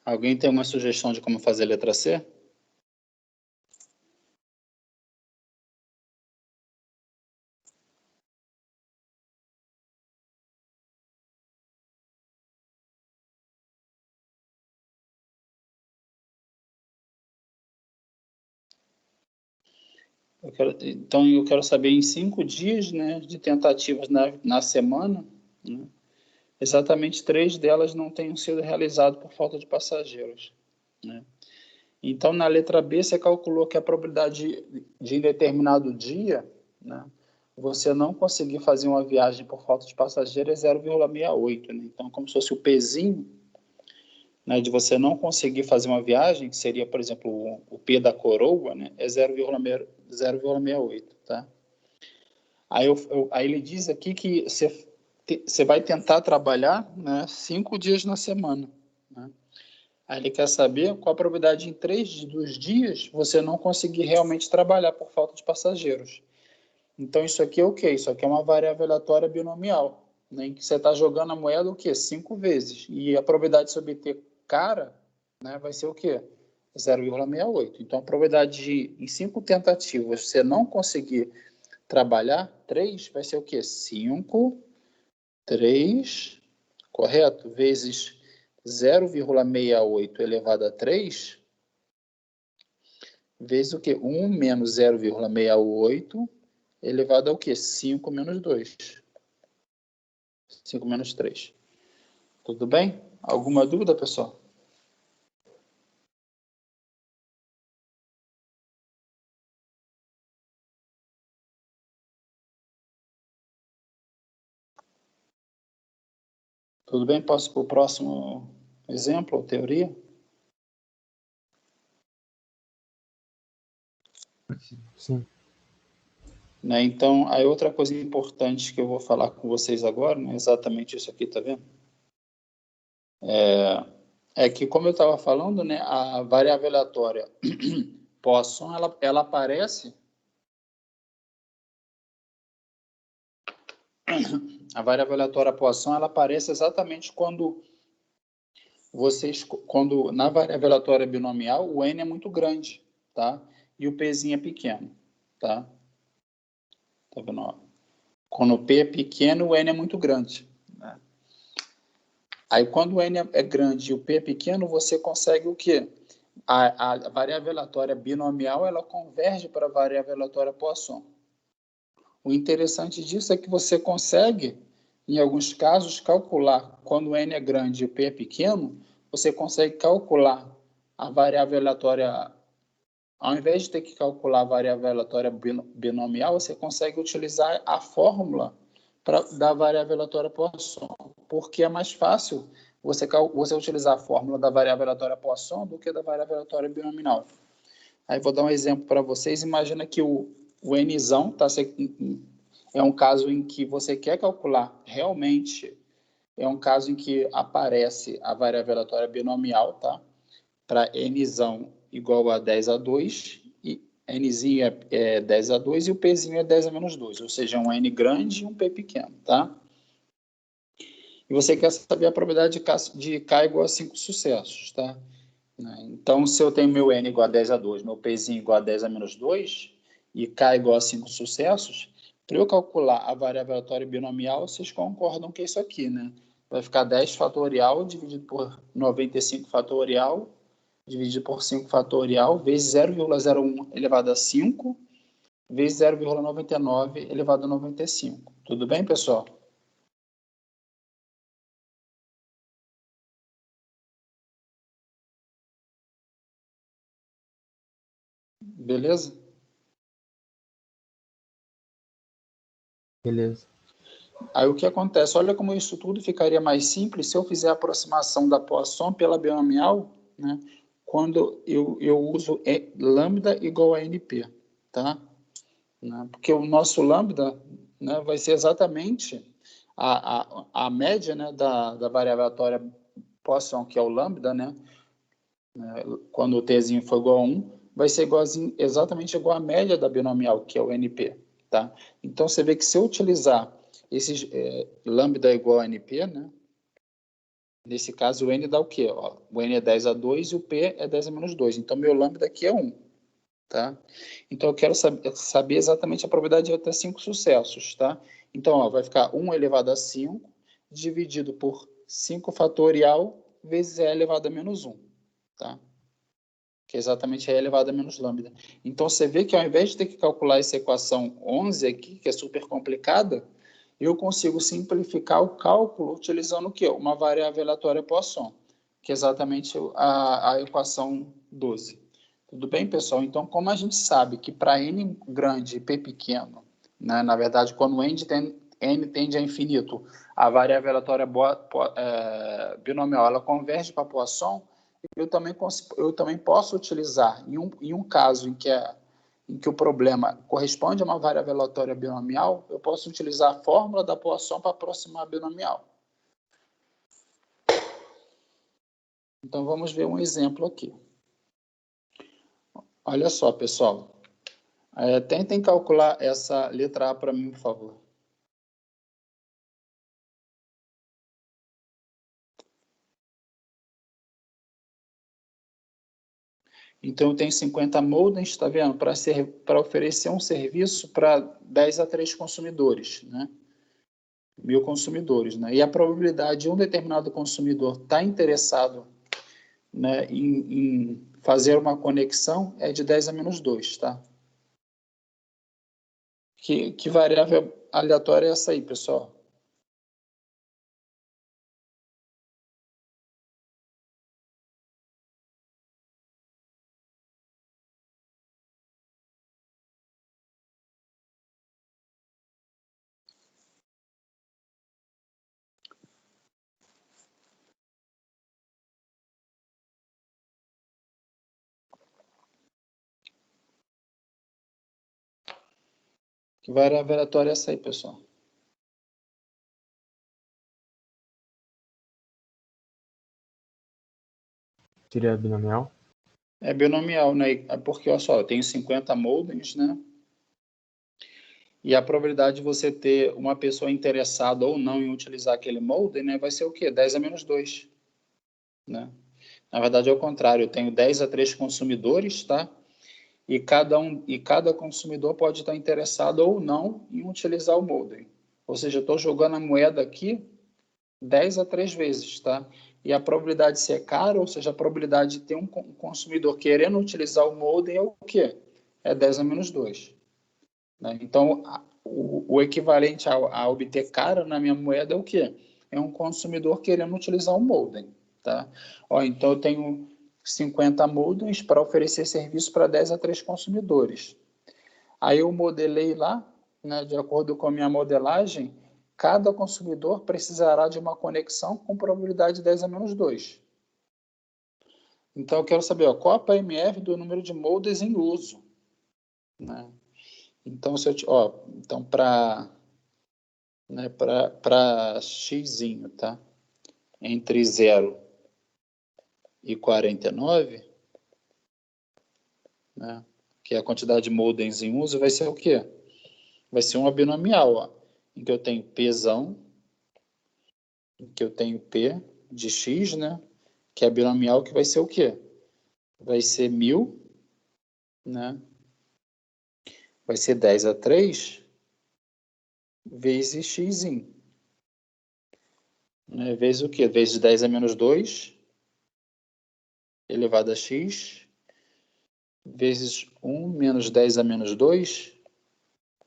Alguém tem uma sugestão de como fazer a letra C? Então, eu quero saber em 5 dias, né, de tentativas na semana, né, exatamente 3 delas não tenham sido realizadas por falta de passageiros, né? Então, na letra B, você calculou que a probabilidade de em determinado dia, né, você não conseguir fazer uma viagem por falta de passageiro é 0,68, né? Então, como se fosse o Pzinho, né, de você não conseguir fazer uma viagem, que seria, por exemplo, o P da coroa, né, é 0,68, tá? Aí ele diz aqui que você vai tentar trabalhar, né, 5 dias na semana, né? Aí ele quer saber qual a probabilidade em 3 dos dias você não conseguir realmente trabalhar por falta de passageiros. Então, isso aqui é o quê? Isso aqui é uma variável aleatória binomial, né, em que você está jogando a moeda o quê? 5 vezes. E a probabilidade de se obter cara, né, vai ser o quê? 0,68. Então, a probabilidade de, em 5 tentativas, você não conseguir trabalhar 3, vai ser o quê? 5, 3, correto? Vezes 0,68 elevado a 3, vezes o quê? 1 menos 0,68 elevado ao quê? 5 menos 2. 5 menos 3. Tudo bem? Alguma dúvida, pessoal? Tudo bem? Posso para o próximo exemplo ou teoria?
Sim.
Né? Então, aí outra coisa importante que eu vou falar com vocês agora, né, exatamente isso aqui, tá vendo? É que, como eu estava falando, né, a variável aleatória Poisson, ela aparece... A variável aleatória Poisson, ela aparece exatamente quando na variável aleatória binomial, o n é muito grande, tá? E o pzinho é pequeno, tá? Tá vendo? Ó? Quando o p é pequeno, o n é muito grande, né? Aí, quando o n é grande e o p é pequeno, você consegue o quê? A variável aleatória binomial, ela converge para a variável aleatória Poisson. O interessante disso é que você consegue, em alguns casos, calcular, quando o n é grande e o p é pequeno, você consegue calcular a variável aleatória, ao invés de ter que calcular a variável aleatória binomial, você consegue utilizar a fórmula da variável aleatória Poisson, porque é mais fácil você utilizar a fórmula da variável aleatória Poisson do que da variável aleatória binomial. Aí vou dar um exemplo para vocês. Imagina que o nzão tá, é um caso em que você quer calcular realmente, é um caso em que aparece a variável aleatória binomial, tá? Para nzão igual a 10 a 2, e nzinho é 10 a 2 e o pzinho é 10 a menos 2, ou seja, um n grande e um p pequeno, tá? E você quer saber a probabilidade de K igual a 5 sucessos, tá? Então, se eu tenho meu n igual a 10 a 2, meu pzinho igual a 10 a menos 2, e K igual a 5 sucessos, para eu calcular a variável aleatória binomial, vocês concordam que é isso aqui, né? Vai ficar 10 fatorial dividido por 95 fatorial, dividido por 5 fatorial, vezes 0,01 elevado a 5, vezes 0,99 elevado a 95. Tudo bem, pessoal? Beleza?
Beleza.
Aí o que acontece? Olha como isso tudo ficaria mais simples se eu fizer a aproximação da Poisson pela binomial, né? Quando eu uso lambda igual a NP, tá? Né? Porque o nosso lambda, né, vai ser exatamente a média, né, da variável aleatória Poisson, que é o lambda, né? Quando o tzinho for igual a 1, vai ser exatamente igual à média da binomial, que é o NP, tá? Então, você vê que se eu utilizar esses lambda igual a NP, né? Nesse caso, o n dá o quê? Ó, o n é 10 a 2 e o p é 10 a menos 2. Então, meu lambda aqui é 1, tá? Então, eu quero saber exatamente a probabilidade de eu ter 5 sucessos, tá? Então, ó, vai ficar 1 elevado a 5 dividido por 5 fatorial vezes e elevado a menos 1, tá? que é exatamente E elevado a menos lambda. Então, você vê que ao invés de ter que calcular essa equação 11 aqui, que é super complicada, eu consigo simplificar o cálculo utilizando o quê? Uma variável aleatória Poisson, que é exatamente a equação 12. Tudo bem, pessoal? Então, como a gente sabe que para n grande e p pequeno, né, na verdade, quando n tende a infinito, a variável aleatória binomial ela converge para Poisson, eu também posso utilizar, em um caso em que o problema corresponde a uma variável aleatória binomial, eu posso utilizar a fórmula da Poisson para aproximar a binomial. Então, vamos ver um exemplo aqui. Olha só, pessoal. Tentem calcular essa letra A para mim, por favor. Então, eu tenho 50 modems, está vendo? Para oferecer um serviço para 10 a 3 consumidores, né? 1000 consumidores, né? E a probabilidade de um determinado consumidor estar interessado, né, em fazer uma conexão é de 10 a menos 2, tá? Que variável aleatória é essa aí, pessoal? Que variável aleatória é essa aí, pessoal?
Seria binomial?
É binomial, né? Porque, olha só, eu tenho 50 modems, né? E a probabilidade de você ter uma pessoa interessada ou não em utilizar aquele modem, né, vai ser o quê? 10 a menos 2, né? Na verdade, é o contrário. Eu tenho 10 a 3 consumidores, tá? E cada consumidor pode estar interessado ou não em utilizar o modem. Ou seja, eu estou jogando a moeda aqui 10 a 3 vezes, tá? E a probabilidade de ser caro, ou seja, a probabilidade de ter um consumidor querendo utilizar o modem é o quê? É 10 a menos 2. Né? Então, o equivalente a obter cara na minha moeda é o quê? É um consumidor querendo utilizar um modem. Tá? Então, eu tenho 50 modems para oferecer serviço para 10 a 3 consumidores. Aí eu modelei lá, né, de acordo com a minha modelagem, cada consumidor precisará de uma conexão com probabilidade de 10 a menos 2. Então, eu quero saber qual a PMF do número de modems em uso. Né? Então, então para x, tá? Entre 0 e 49, né? Que é a quantidade de modems em uso, vai ser o quê? Vai ser uma binomial, ó, em que eu tenho Pzão, em que eu tenho P de x, né? Que é a binomial, que vai ser o quê? Vai ser 1000, né? Vai ser 10 a 3 vezes x, né? Vezes o quê? Vezes 10 a menos 2 elevado a x, vezes 1 menos 10 a menos 2,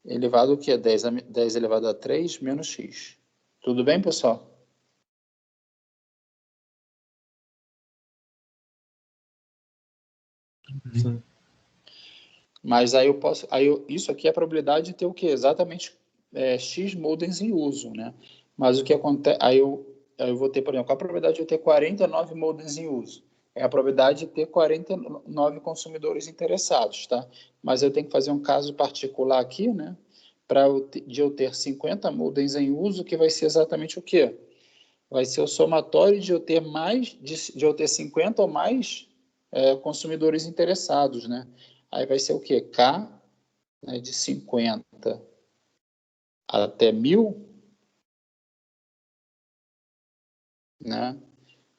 elevado o quê? 10 elevado a 3 menos x. Tudo bem, pessoal?
Sim.
Mas aí isso aqui é a probabilidade de ter o quê? Exatamente x modems em uso, né? Mas o que acontece... Aí eu vou ter, por exemplo, qual a probabilidade de eu ter 49 modems em uso? É a probabilidade de ter 49 consumidores interessados, tá? Mas eu tenho que fazer um caso particular aqui, né? De eu ter 50 modems em uso, que vai ser exatamente o quê? Vai ser o somatório de eu ter de eu ter 50 ou mais consumidores interessados, né? Aí vai ser o quê? K, né, de 50 até 1000, né?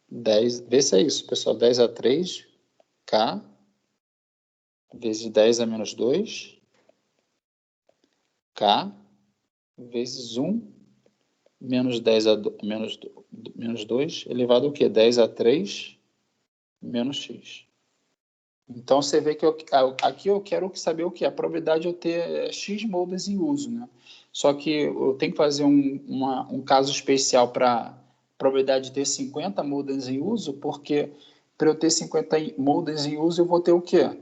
10, vê se é isso, pessoal. 10 a 3, K, vezes 10 a menos 2, K, vezes 1, menos 10 a menos 2, elevado ao quê? 10 a 3, menos x. Então, você vê que aqui eu quero saber o que? A probabilidade de eu ter X moldes em uso, né? Só que eu tenho que fazer um caso especial para a probabilidade de ter 50 moldes em uso, porque para eu ter 50 moldes em uso, eu vou ter o quê?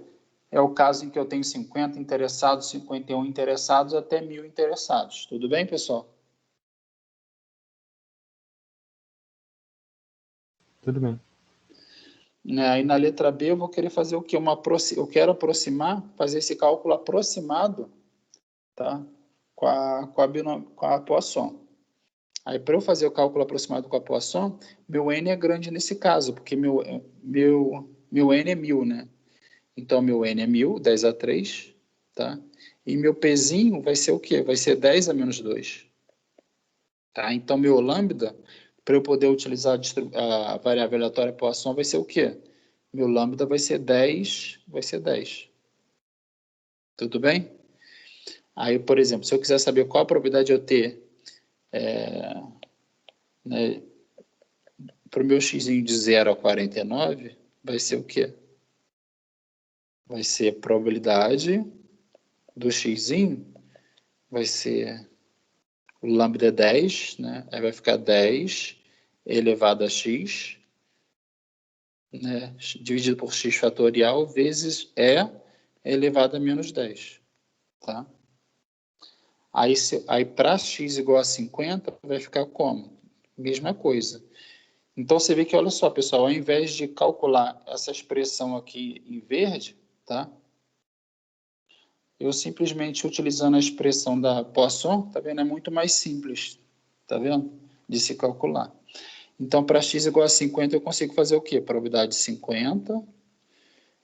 É o caso em que eu tenho 50 interessados, 51 interessados, até 1.000 interessados. Tudo bem, pessoal?
Tudo bem.
Aí na letra B eu vou querer fazer o quê? Eu quero aproximar, fazer esse cálculo aproximado, tá? Com a Poisson. Aí para eu fazer o cálculo aproximado com a Poisson, meu N é grande nesse caso, porque meu N é 1.000, né? Então meu N é 1.000, 10 a 3, tá? E meu Pzinho vai ser o quê? Vai ser 10 a menos 2. Tá? Então meu lambda, para eu poder utilizar a variável aleatória Poisson, vai ser o quê? Meu lambda vai ser 10, vai ser 10. Tudo bem? Aí, por exemplo, se eu quiser saber qual a probabilidade de eu ter né, para o meu x de 0 a 49, vai ser o quê? Vai ser a probabilidade do x, vai ser o lambda é 10, né? Aí vai ficar 10 elevado a x, né, dividido por x fatorial, vezes E elevado a menos 10. Tá? Aí para x igual a 50, vai ficar como? Mesma coisa. Então, você vê que, olha só, pessoal, ao invés de calcular essa expressão aqui em verde, tá? Eu simplesmente utilizando a expressão da Poisson, tá vendo? É muito mais simples, tá vendo? De se calcular. Então, para x igual a 50, eu consigo fazer o quê? Probabilidade de 50,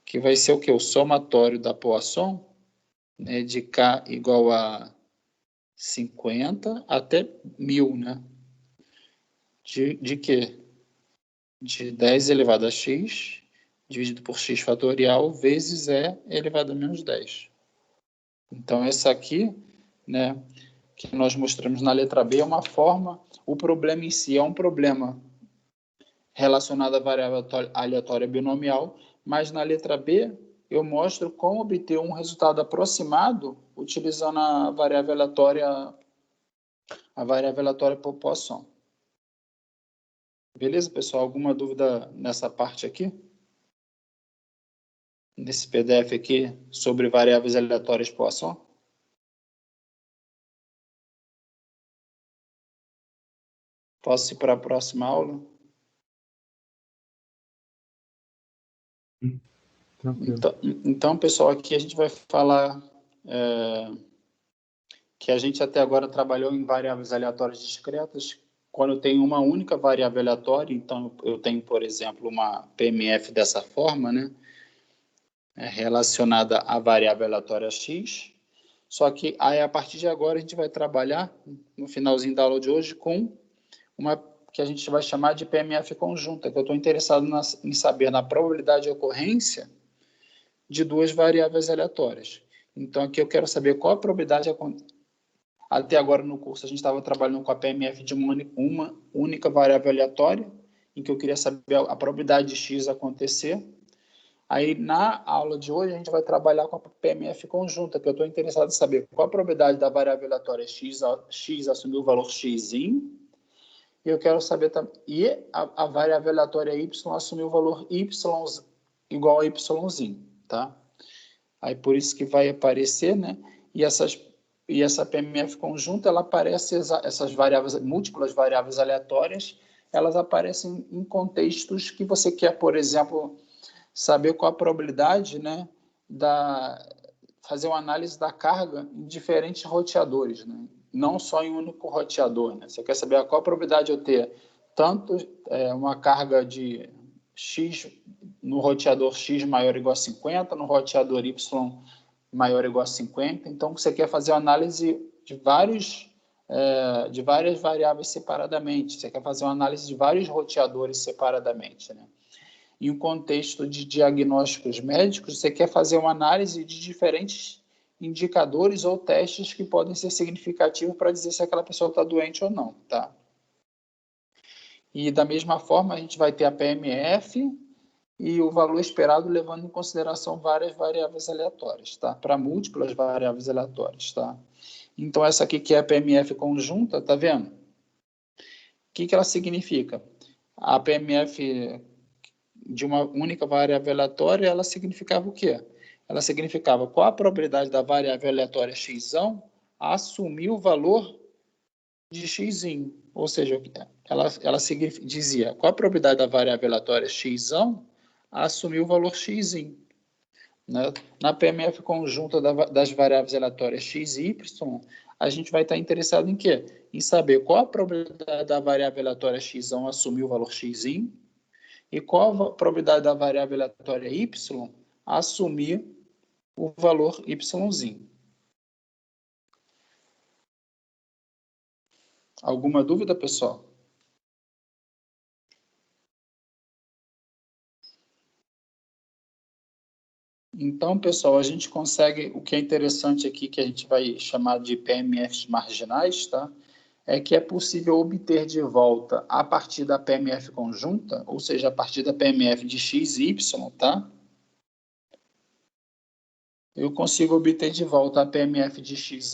que vai ser o quê? O somatório da Poisson, né, de K igual a 50 até 1.000, né? De quê? De 10 elevado a x, dividido por x fatorial, vezes E elevado a menos 10. Então, essa aqui, né, que nós mostramos na letra B, é uma forma, o problema em si é um problema relacionado à variável aleatória binomial, mas na letra B eu mostro como obter um resultado aproximado utilizando a variável aleatória por Poisson. Beleza, pessoal? Alguma dúvida nessa parte aqui? Nesse PDF aqui, sobre variáveis aleatórias Poisson? Posso ir para a próxima aula?
Tranquilo.
Então, pessoal, aqui a gente vai falar que a gente até agora trabalhou em variáveis aleatórias discretas. Quando eu tenho uma única variável aleatória, então eu tenho, por exemplo, uma PMF dessa forma, né? Relacionada à variável aleatória x. Só que aí, a partir de agora, a gente vai trabalhar, no finalzinho da aula de hoje, com uma que a gente vai chamar de PMF conjunta, que eu estou interessado em saber na probabilidade de ocorrência de duas variáveis aleatórias. Então, aqui eu quero saber qual a probabilidade. Até agora no curso a gente estava trabalhando com a PMF de uma única variável aleatória, em que eu queria saber a probabilidade de x acontecer. Aí na aula de hoje a gente vai trabalhar com a PMF conjunta, que eu estou interessado em saber qual a probabilidade da variável aleatória x assumir o valor x, e eu quero saber também, e a variável aleatória y assumir o valor y igual a y, tá? Aí por isso que vai aparecer, né? E essa PMF conjunta, ela aparece, essas variáveis, múltiplas variáveis aleatórias, elas aparecem em contextos que você quer, por exemplo, saber qual a probabilidade, né, fazer uma análise da carga em diferentes roteadores, né? Não só em um único roteador, né? Você quer saber qual a probabilidade de eu ter tanto uma carga de X no roteador X maior ou igual a 50, no roteador Y maior ou igual a 50. Então, você quer fazer uma análise de várias variáveis separadamente. Você quer fazer uma análise de vários roteadores separadamente, né? Em um contexto de diagnósticos médicos, você quer fazer uma análise de diferentes indicadores ou testes que podem ser significativos para dizer se aquela pessoa está doente ou não, tá? E da mesma forma, a gente vai ter a PMF e o valor esperado levando em consideração várias variáveis aleatórias, tá? Para múltiplas variáveis aleatórias, tá? Então, essa aqui que é a PMF conjunta, tá vendo? O que ela significa? A PMF de uma única variável aleatória, ela significava o quê? Ela significava qual a probabilidade da variável aleatória x assumir o valor de x. Ou seja, ela dizia qual a probabilidade da variável aleatória x assumir o valor x. Né? Na PMF conjunta das variáveis aleatórias x e y, a gente vai estar interessado em quê? Em saber qual a probabilidade da variável aleatória x assumir o valor x e qual a probabilidade da variável aleatória y assumir o valor y. Alguma dúvida, pessoal? Então, pessoal, a gente consegue, o que é interessante aqui, que a gente vai chamar de PMFs marginais, tá? É que é possível obter de volta a partir da PMF conjunta, ou seja, a partir da PMF de x e y, tá? Eu consigo obter de volta a PMF de x,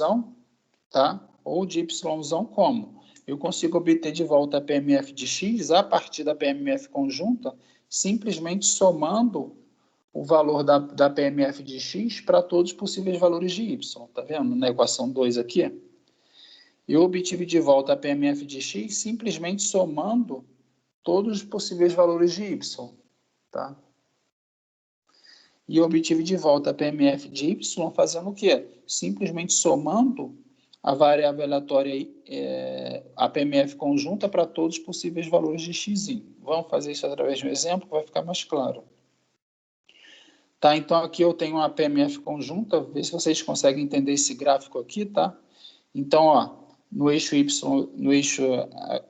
tá? Ou de y como? Eu consigo obter de volta a PMF de x a partir da PMF conjunta, simplesmente somando o valor da PMF de x para todos os possíveis valores de y. Tá vendo? Na equação 2 aqui. Eu obtive de volta a PMF de x simplesmente somando todos os possíveis valores de y. Tá? E eu obtive de volta a PMF de y fazendo o quê? Simplesmente somando a variável aleatória, a PMF conjunta para todos os possíveis valores de x. Vamos fazer isso através de um exemplo, vai ficar mais claro. Tá, então aqui eu tenho uma PMF conjunta, vê se vocês conseguem entender esse gráfico aqui, tá? Então, ó, no eixo Y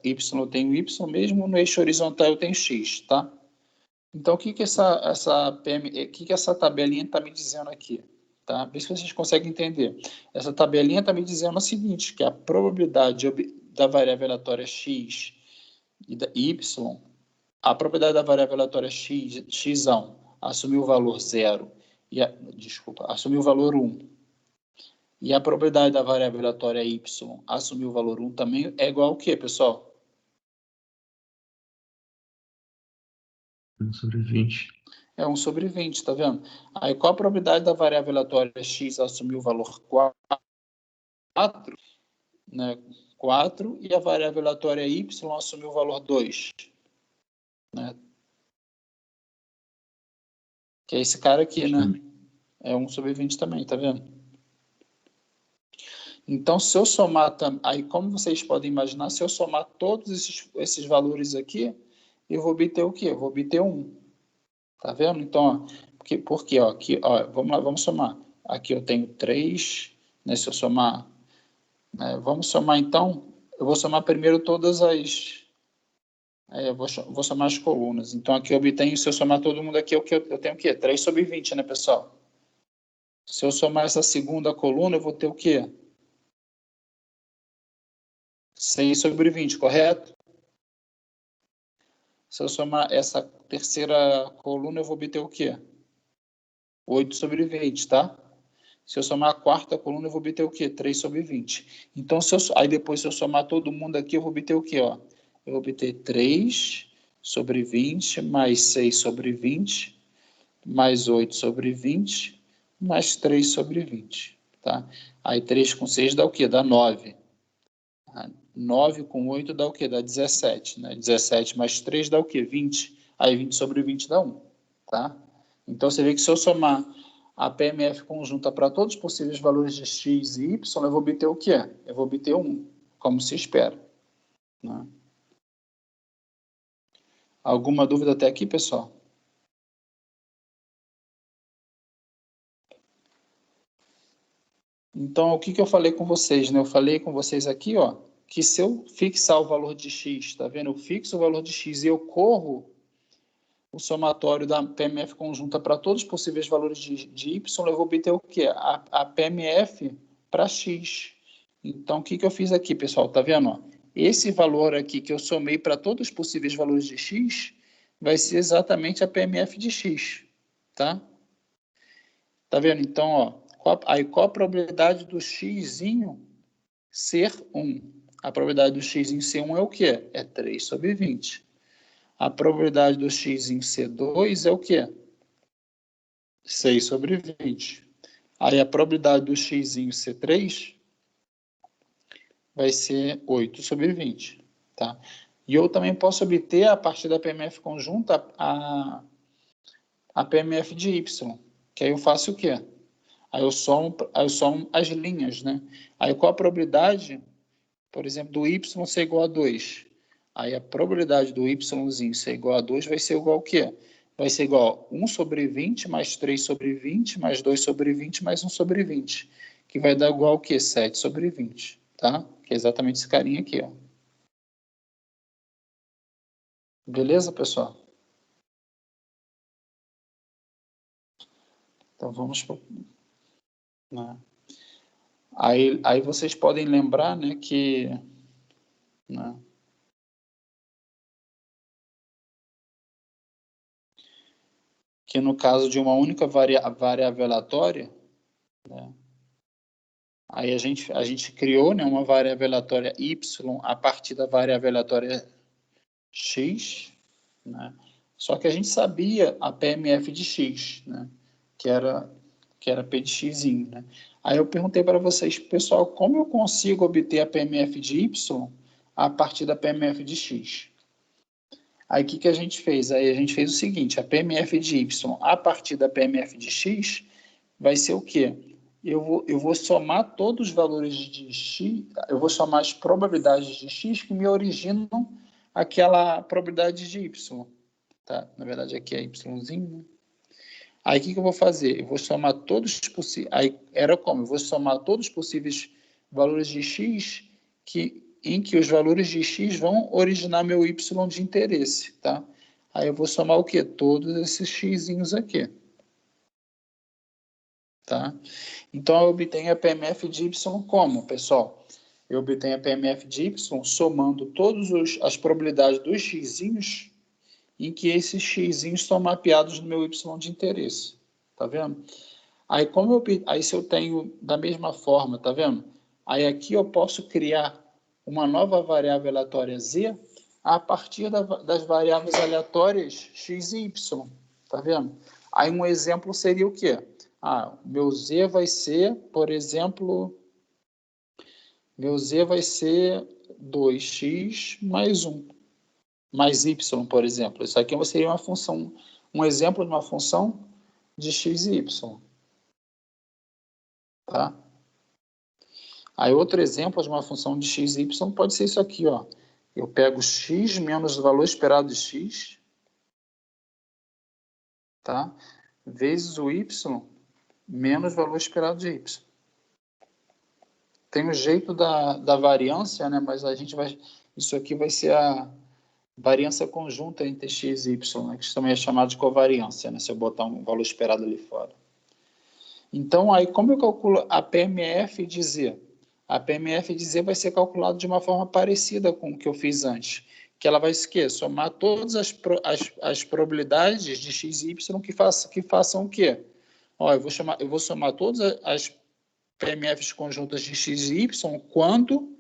eu tenho Y mesmo, no eixo horizontal eu tenho X, tá? Então, o que essa tabelinha está me dizendo aqui? Tá? Vê se vocês conseguem entender. Essa tabelinha está me dizendo o seguinte, que a probabilidade da variável aleatória X e Y, a probabilidade da variável aleatória X assumir o valor 0, assumir o valor 1, e a probabilidade da variável aleatória y assumir o valor 1 também é igual ao quê, pessoal?
1 sobre 20.
É 1 sobre 20, tá vendo? Aí qual a probabilidade da variável aleatória x assumir o valor 4, né? 4, e a variável aleatória y assumir o valor 2, né? Que é esse cara aqui, né? É 1 sobre 20 também, tá vendo? Então, se eu somar, aí como vocês podem imaginar, se eu somar todos esses valores aqui, eu vou obter o quê? Eu vou obter 1. Tá vendo? Então, ó, porque ó, aqui, ó, vamos lá, vamos somar. Aqui eu tenho 3, né? Se eu somar, né, vamos somar então, eu vou somar primeiro todas as... eu vou somar as colunas. Então, aqui eu obtenho, se eu somar todo mundo aqui, eu tenho o quê? 3 sobre 20, né, pessoal? Se eu somar essa segunda coluna, eu vou ter o quê? 6 sobre 20, correto? Se eu somar essa terceira coluna, eu vou obter o quê? 8 sobre 20, tá? Se eu somar a quarta coluna, eu vou obter o quê? 3 sobre 20. Então, aí depois, se eu somar todo mundo aqui, eu vou obter o quê? Ó? Eu vou obter 3 sobre 20, mais 6 sobre 20, mais 8 sobre 20, mais 3 sobre 20. Tá? Aí 3 com 6 dá o quê? Dá 9. 9 com 8 dá o quê? Dá 17. Né? 17 mais 3 dá o quê? 20. Aí 20 sobre 20 dá 1. Tá? Então, você vê que se eu somar a PMF conjunta para todos os possíveis valores de x e y, eu vou obter o quê? Eu vou obter 1, como se espera. Né? Alguma dúvida até aqui, pessoal? Então, o que eu falei com vocês? Né? Eu falei com vocês aqui, ó, que se eu fixar o valor de x, tá vendo? Eu fixo o valor de x e eu corro o somatório da PMF conjunta para todos os possíveis valores de y, eu vou obter o quê? A PMF para x. Então, o que eu fiz aqui, pessoal? Tá vendo? Ó? Esse valor aqui que eu somei para todos os possíveis valores de x vai ser exatamente a PMF de X, tá? Tá vendo? Então, ó, qual a probabilidade do xzinho ser 1? A probabilidade do xzinho ser 1 é o quê? É 3 sobre 20. A probabilidade do xzinho ser 2 é o quê? 6 sobre 20. Aí a probabilidade do xzinho ser 3 vai ser 8 sobre 20, tá? E eu também posso obter, a partir da PMF conjunta, a PMF de Y, que aí eu faço o quê? Aí eu somo as linhas, né? Aí qual a probabilidade, por exemplo, do Y ser igual a 2? Aí a probabilidade do Yzinho ser igual a 2 vai ser igual ao quê? Vai ser igual a 1 sobre 20 mais 3 sobre 20 mais 2 sobre 20 mais 1 sobre 20, que vai dar igual ao quê? 7 sobre 20, tá? Que é exatamente esse carinha aqui, ó. Beleza, pessoal? Então vamos para... Né? Aí vocês podem lembrar, né, que... Né, que no caso de uma única variável aleatória, né, aí a gente criou, né, uma variável aleatória y a partir da variável aleatória x, né, só que a gente sabia a PMF de x, né, que era P de x, né. Aí eu perguntei para vocês, pessoal, como eu consigo obter a PMF de y a partir da PMF de x? Aí o que a gente fez? Aí a gente fez o seguinte, a PMF de y a partir da PMF de x vai ser o quê? Eu vou somar todos os valores de x, eu vou somar as probabilidades de x que me originam aquela probabilidade de y. Tá? Na verdade aqui é yzinho, né? Aí o que eu vou fazer? Eu vou somar todos os possíveis... Aí era como? Eu vou somar todos os possíveis valores de x em que os valores de x vão originar meu y de interesse, tá? Aí eu vou somar o quê? Todos esses xzinhos aqui. Tá? Então eu obtenho a PMF de y como, pessoal? Eu obtenho a PMF de y somando todas as probabilidades dos xzinhos em que esses xzinhos estão mapeados no meu y de interesse. Tá vendo? Aí se eu tenho da mesma forma, tá vendo? Aí aqui eu posso criar uma nova variável aleatória z a partir das variáveis aleatórias x e y, tá vendo? Aí um exemplo seria o quê? Meu z vai ser, por exemplo, meu z vai ser 2x mais 1, mais y, por exemplo. Isso aqui seria uma função, um exemplo de uma função de x e y. Tá? Aí outro exemplo de uma função de x e y pode ser isso aqui, ó. Eu pego x menos o valor esperado de x, tá? Vezes o y menos o valor esperado de y. Tem o jeito da variância, né? Mas a gente vai... Isso aqui vai ser a variância conjunta entre x e y, né? Que também é chamado de covariância, né? Se eu botar um valor esperado ali fora. Então, aí, como eu calculo a PMF de z? A PMF de z vai ser calculada de uma forma parecida com o que eu fiz antes. Que ela vai somar todas as probabilidades de x e y que façam o quê? Ó, eu vou somar todas as PMFs conjuntas de x e y quando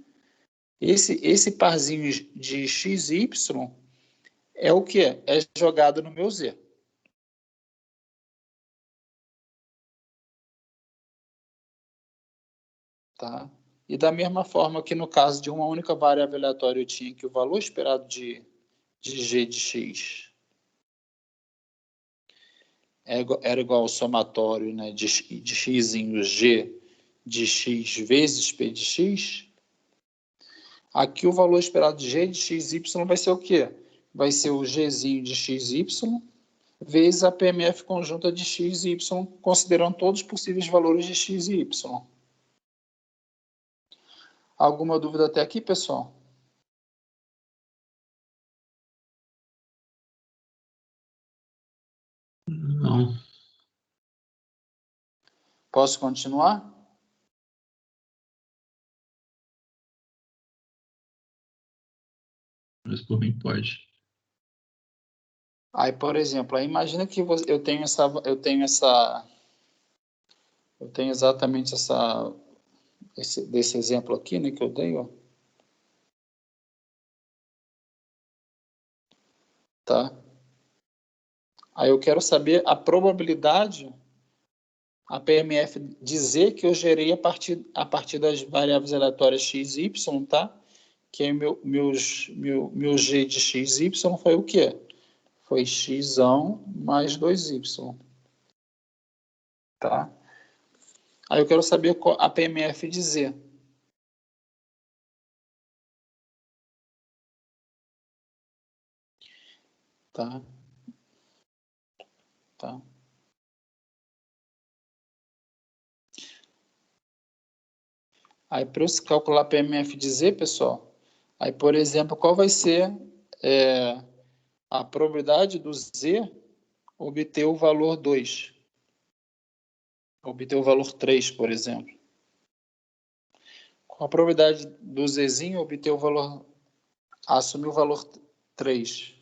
esse parzinho de x e y é o quê? É jogado no meu z. Tá? E da mesma forma que no caso de uma única variável aleatória eu tinha que o valor esperado de g de x era igual ao somatório, né, de xzinho g de x vezes p de x, aqui o valor esperado de g de xy vai ser o quê? Vai ser o gzinho de xy vezes a PMF conjunta de x e y, considerando todos os possíveis valores de x e y. Alguma dúvida até aqui, pessoal?
Não.
Posso continuar?
Mas por mim pode.
Aí, por exemplo, aí imagina que eu tenho exatamente desse exemplo aqui, né, que eu dei, ó. Tá? Aí eu quero saber a probabilidade, a PMF dizer que eu gerei a partir das variáveis aleatórias x e y, tá? Que é meu g de x e y foi o quê? Foi x mais 2y. Tá? Aí eu quero saber a PMF dizer. Tá? Tá? Aí, para eu calcular PMF de Z, pessoal, aí, por exemplo, qual vai ser a probabilidade do Z obter o valor 2? Obter o valor 3, por exemplo. Qual a probabilidade do Zzinho obter o valor, assumir o valor 3?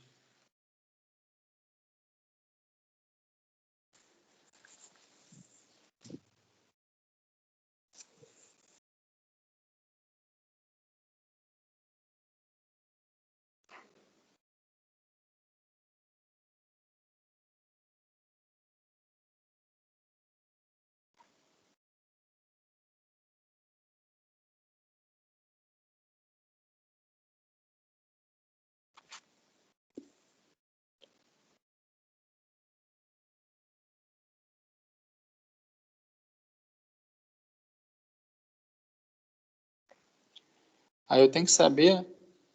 Aí eu tenho que saber,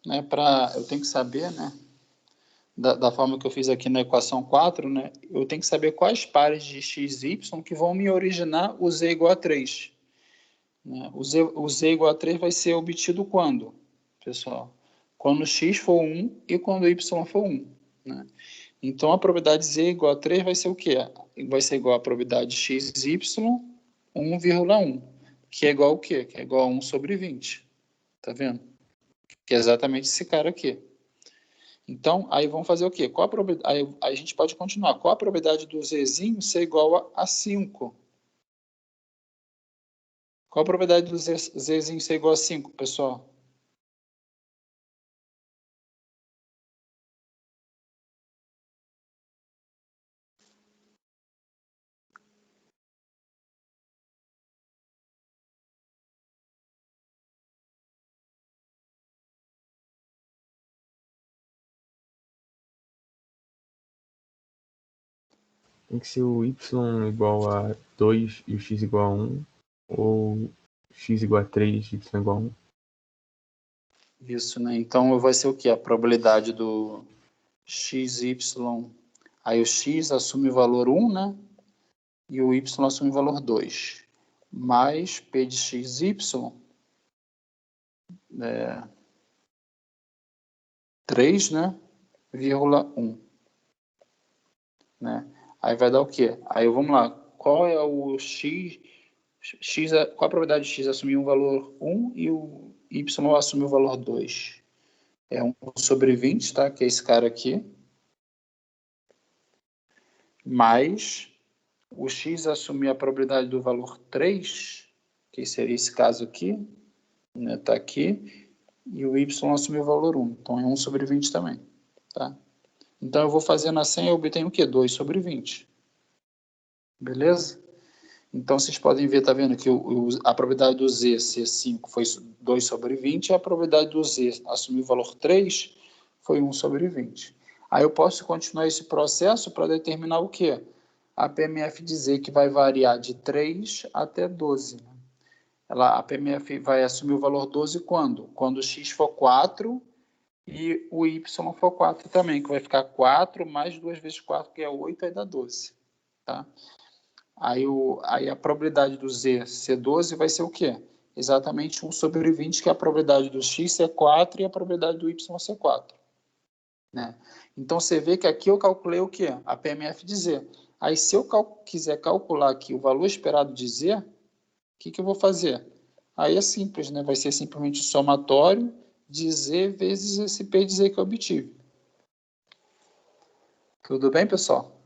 né, da forma que eu fiz aqui na equação 4, né, eu tenho que saber quais pares de x e y que vão me originar o z igual a 3. Né? O z igual a 3 vai ser obtido quando, pessoal? Quando x for 1 e quando y for 1. Né? Então, a probabilidade z igual a 3 vai ser o quê? Vai ser igual à probabilidade xy 1,1, que é igual ao quê? Que é igual a 1 sobre 20. Tá vendo? Que é exatamente esse cara aqui. Então, aí vamos fazer o quê? Qual a probabilidade? Aí a gente pode continuar. Qual a probabilidade do zzinho ser igual a 5? Qual a probabilidade do zzinho ser igual a 5, pessoal?
Tem que ser o y igual a 2 e o x igual a 1, ou x igual a 3 e y igual a 1.
Isso, né? Então vai ser o quê? A probabilidade do xy, aí o x assume o valor 1, né? E o y assume o valor 2. Mais p de xy, 3, né? Vírgula 1. Né? Aí vai dar o quê? Aí vamos lá. Qual é o x? Qual a probabilidade de x assumir um valor 1 e o y assumir o valor 2? É 1 sobre 20, tá? Que é esse cara aqui. Mais o x assumir a probabilidade do valor 3, que seria esse caso aqui, né? Tá aqui. E o y assumir o valor 1. Então é 1 sobre 20 também. Tá? Então eu vou fazer na 100 e eu obtenho o quê? 2 sobre 20. Beleza? Então vocês podem ver, tá vendo que a probabilidade do z ser 5 foi 2 sobre 20 e a probabilidade do z assumir o valor 3 foi 1 sobre 20. Aí eu posso continuar esse processo para determinar o quê? A PMF dizer que vai variar de 3 até 12. A PMF vai assumir o valor 12 quando? Quando o x for 4 e o y for 4 também, que vai ficar 4 mais 2 vezes 4, que é 8, aí dá 12. Tá? Aí a probabilidade do z ser 12 vai ser o quê? Exatamente 1 sobre 20, que é a probabilidade do x ser 4 e a probabilidade do y ser 4. Né? Então, você vê que aqui eu calculei o quê? A PMF de z. Aí, se eu quiser calcular aqui o valor esperado de z, o que eu vou fazer? Aí é simples, né? Vai ser simplesmente o somatório de z vezes esse p de z que eu obtive. Tudo bem, pessoal?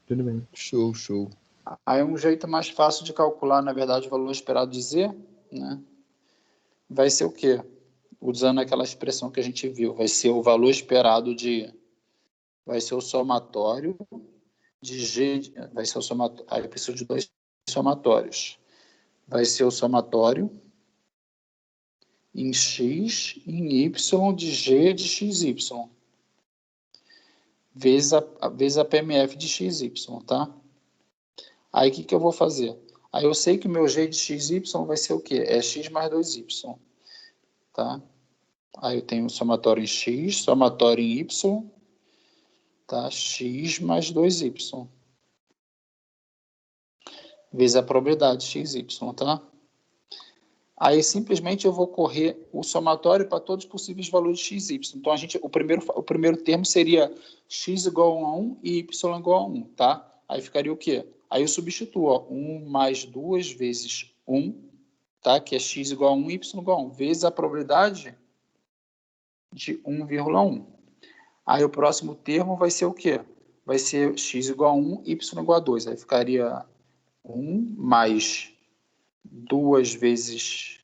Tudo bem.
Show, show.
Aí um jeito mais fácil de calcular, na verdade, o valor esperado de Z, né? Vai ser o quê? Usando aquela expressão que a gente viu, vai ser o valor esperado de... Vai ser o somatório de G... Vai ser o somatório... Aí eu preciso de dois somatórios. Vai ser o somatório em X e em Y de G de XY. Vezes a PMF de XY, tá? Aí o que eu vou fazer? Aí eu sei que o meu G de XY vai ser o quê? É X mais 2Y, tá? Aí eu tenho somatório em X, somatório em Y, tá? X mais 2Y. Vezes a probabilidade XY, tá? Aí simplesmente eu vou correr o somatório para todos os possíveis valores de XY. Então o primeiro termo seria X igual a 1 e Y igual a 1, tá? Aí ficaria o quê? Aí eu substituo, ó, 1 mais 2 vezes 1, tá? Que é X igual a 1 e Y igual a 1, vezes a probabilidade de 1,1. Aí o próximo termo vai ser o quê? Vai ser X igual a 1, Y igual a 2. Aí ficaria 1 mais 2 vezes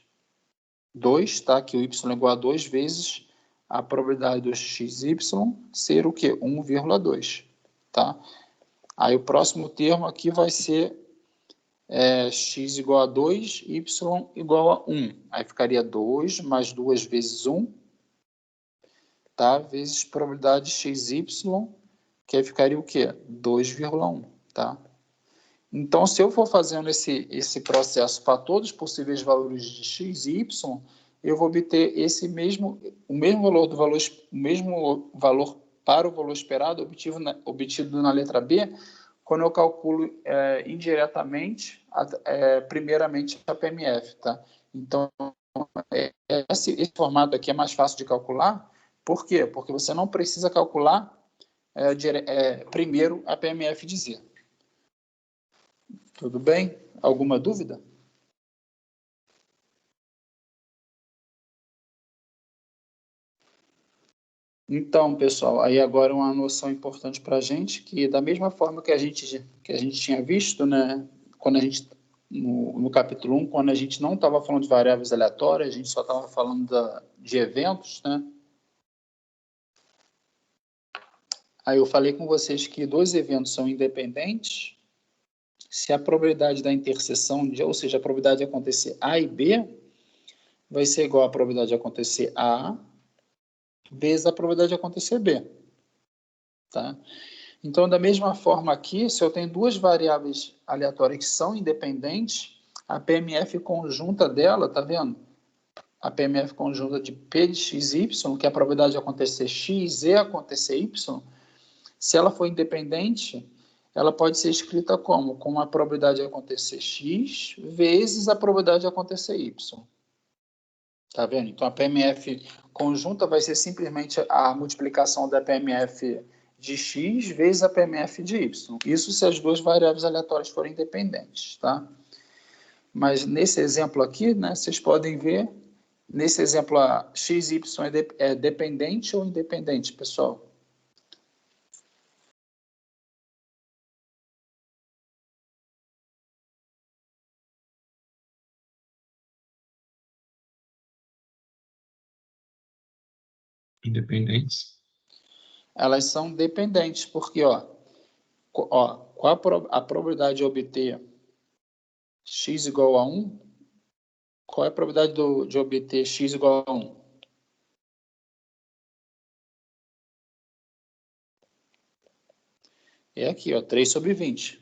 2, tá? Que o y é igual a 2 vezes a probabilidade do xy ser o quê? 1,2, tá? Aí o próximo termo aqui vai ser x igual a 2, y igual a 1. Aí ficaria 2 mais 2 vezes 1, tá? Vezes probabilidade xy, que aí ficaria o quê? 2,1, tá? Então, se eu for fazendo esse processo para todos os possíveis valores de x e y, eu vou obter o mesmo valor para o valor esperado obtido na letra B, quando eu calculo indiretamente, primeiramente, a PMF. Tá? Então, esse formato aqui é mais fácil de calcular. Por quê? Porque você não precisa calcular primeiro a PMF de Z. Tudo bem? Alguma dúvida? Então, pessoal, aí agora uma noção importante para a gente, que da mesma forma que a gente tinha visto, né, quando a gente, no capítulo 1, quando a gente não estava falando de variáveis aleatórias, a gente só estava falando de eventos, né? Aí eu falei com vocês que dois eventos são independentes, se a probabilidade da interseção, ou seja, a probabilidade de acontecer A e B, vai ser igual à probabilidade de acontecer A vezes a probabilidade de acontecer B. Tá? Então, da mesma forma aqui, se eu tenho duas variáveis aleatórias que são independentes, a PMF conjunta dela, tá vendo? A PMF conjunta de P de x e y, que é a probabilidade de acontecer x e acontecer y, se ela for independente, ela pode ser escrita como? Com a probabilidade de acontecer x vezes a probabilidade de acontecer y. Tá vendo? Então, a PMF conjunta vai ser simplesmente a multiplicação da PMF de x vezes a PMF de y. Isso se as duas variáveis aleatórias forem independentes, tá? Mas nesse exemplo aqui, né, vocês podem ver, nesse exemplo, a x e y é dependente ou independente, pessoal?
Independentes.
Elas são dependentes, porque, qual a probabilidade de obter x igual a 1? Qual é a probabilidade de obter x igual a 1? É aqui, 3 sobre 20.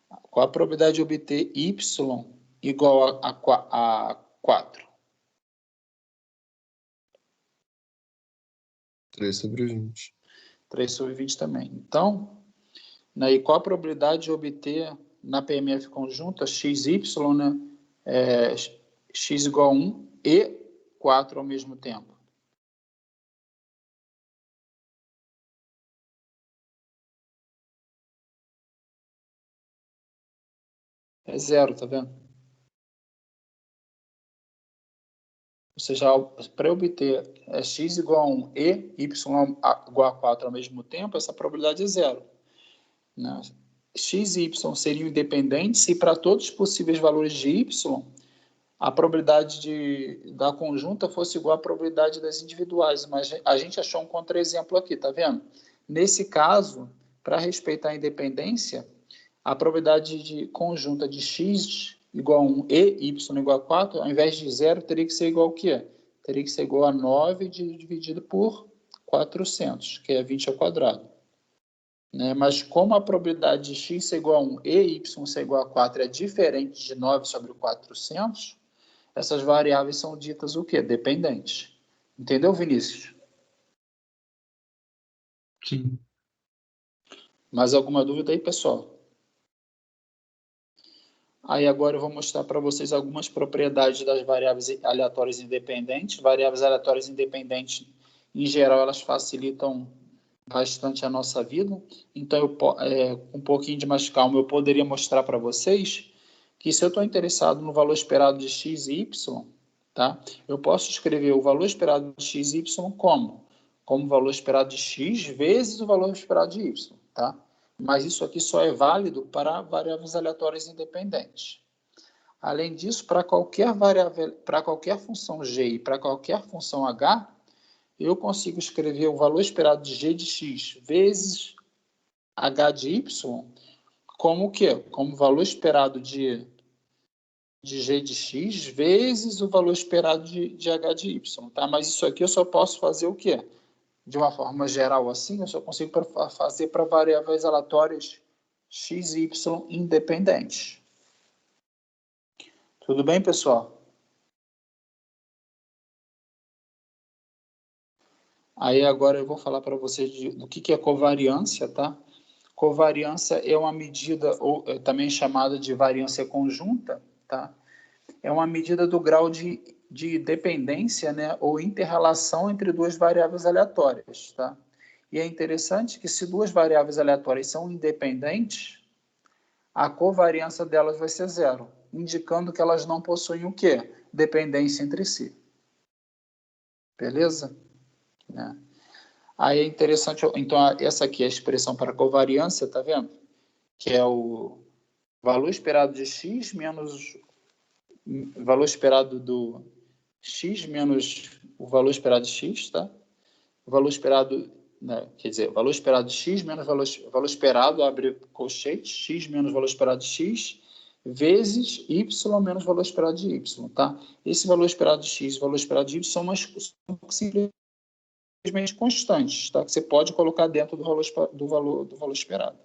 Qual a probabilidade de obter y igual a 4?
3 sobre 20.
3 sobre 20 também. Então, né, e qual a probabilidade de obter na PMF conjunta xy, né, x igual a 1 e 4 ao mesmo tempo? É zero, tá vendo? seja, para obter x igual a 1 e y igual a 4 ao mesmo tempo, essa probabilidade é zero. Né? X e y seriam independentes e para todos os possíveis valores de y, a probabilidade da conjunta fosse igual à probabilidade das individuais. Mas a gente achou um contra-exemplo aqui, tá vendo? Nesse caso, para respeitar a independência, a probabilidade de conjunta de x igual a 1 e y igual a 4, ao invés de zero, teria que ser igual ao quê? Teria que ser igual a 9 dividido por 400, que é 20 ao quadrado. Né? Mas como a probabilidade de x ser igual a 1 e y ser igual a 4 é diferente de 9 sobre 400, essas variáveis são ditas o quê? Dependentes. Entendeu, Vinícius?
Sim.
Mais alguma dúvida aí, pessoal? Aí agora eu vou mostrar para vocês algumas propriedades das variáveis aleatórias independentes. Variáveis aleatórias independentes, em geral, elas facilitam bastante a nossa vida. Então, com um pouquinho de mais calma, eu poderia mostrar para vocês que se eu estou interessado no valor esperado de x e y, tá? Eu posso escrever o valor esperado de x e y como? Como o valor esperado de x vezes o valor esperado de y, tá? Mas isso aqui só é válido para variáveis aleatórias independentes. Além disso, para qualquer variável, para qualquer função g e para qualquer função h, eu consigo escrever o valor esperado de g de x vezes h de y como o quê? Como o valor esperado de g de x vezes o valor esperado de h de y, tá? Mas isso aqui eu só posso fazer o quê? De uma forma geral assim, eu só consigo fazer para variáveis aleatórias x e y independentes. Tudo bem, pessoal? Aí agora eu vou falar para vocês do que é covariância, tá? Covariância é uma medida, ou também chamada de variância conjunta, tá? É uma medida do grau de dependência, né, ou inter-relação entre duas variáveis aleatórias, tá? E é interessante que se duas variáveis aleatórias são independentes, a covariância delas vai ser zero, indicando que elas não possuem o quê? Dependência entre si. Beleza? Né? Aí é interessante, então essa aqui é a expressão para covariância, tá vendo? Que é o valor esperado de x menos o valor esperado do x menos o valor esperado de x, tá? O valor esperado, né, quer dizer, o valor esperado de x menos o valor esperado, abre colchete, x menos o valor esperado de x, vezes y menos o valor esperado de y, tá? Esse valor esperado de x e o valor esperado de y são simplesmente constantes, tá? Que você pode colocar dentro do valor esperado.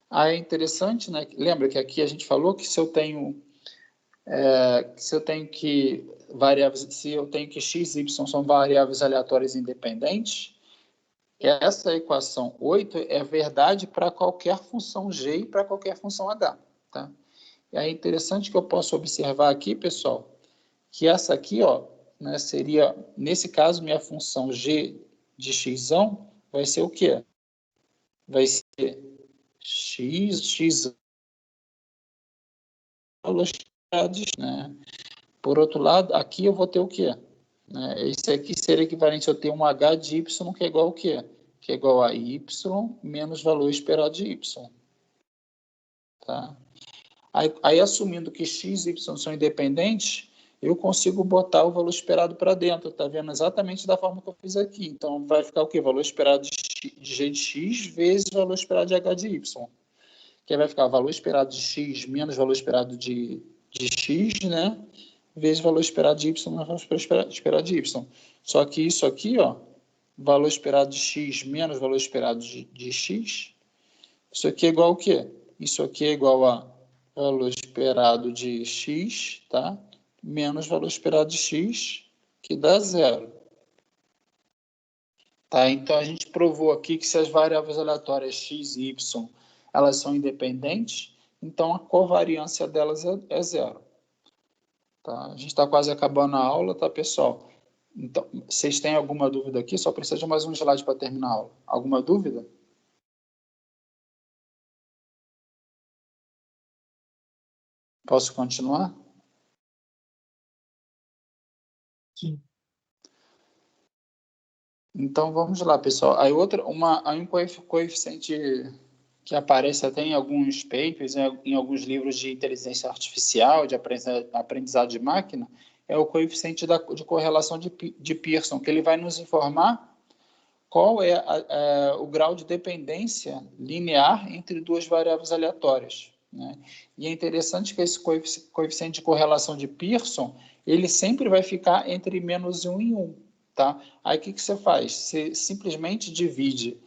Aí é interessante, né? Lembra que aqui a gente falou que se eu tenho que x e y são variáveis aleatórias independentes, essa equação 8 é verdade para qualquer função g e para qualquer função h, tá? E aí é interessante que eu posso observar aqui, pessoal, que essa aqui, ó, né, seria, nesse caso, minha função g de x vai ser o quê? Vai ser x né? Por outro lado, aqui eu vou ter o quê? Né? Isso aqui seria equivalente a eu ter um h de y que é igual ao quê? Que é igual a y menos valor esperado de y. Tá? Aí, assumindo que x e y são independentes, eu consigo botar o valor esperado para dentro, tá vendo? Exatamente da forma que eu fiz aqui. Então, vai ficar o quê? Valor esperado de g de x vezes o valor esperado de h de y. Que aí vai ficar o valor esperado de x menos o valor esperado de x, né? Vezes o valor esperado de y menos o valor esperado de y. Só que isso aqui, ó, valor esperado de x menos valor esperado de x, isso aqui é igual ao quê? Isso aqui é igual a valor esperado de x, tá? Menos valor esperado de x, que dá zero. Tá? Então, a gente provou aqui que se as variáveis aleatórias x e y, elas são independentes, então a covariância delas é zero. Tá? A gente está quase acabando a aula, tá, pessoal? Então, vocês têm alguma dúvida aqui? Só precisa de mais um slide para terminar a aula. Alguma dúvida? Posso continuar?
Sim.
Então, vamos lá, pessoal. Aí um coeficiente que aparece até em alguns papers, em alguns livros de inteligência artificial, de aprendizado de máquina, é o coeficiente de correlação de Pearson, que ele vai nos informar qual é o grau de dependência linear entre duas variáveis aleatórias, né? E é interessante que esse coeficiente de correlação de Pearson, ele sempre vai ficar entre -1 e 1, tá? Aí o que você faz? Você simplesmente divide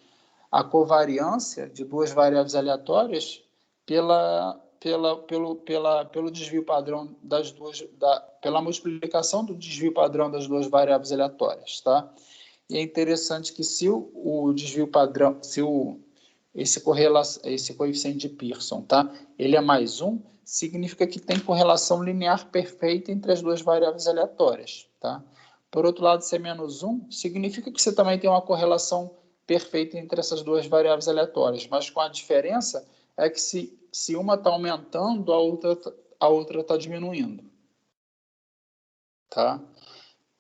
a covariância de duas variáveis aleatórias pelo desvio padrão das duas, pela multiplicação do desvio padrão das duas variáveis aleatórias, tá? E é interessante que se o desvio padrão, esse coeficiente de Pearson, tá? Ele é +1, significa que tem correlação linear perfeita entre as duas variáveis aleatórias, tá? Por outro lado, se é -1, significa que você também tem uma correlação perfeita entre essas duas variáveis aleatórias, mas com a diferença é que se uma está aumentando, a outra está diminuindo, tá?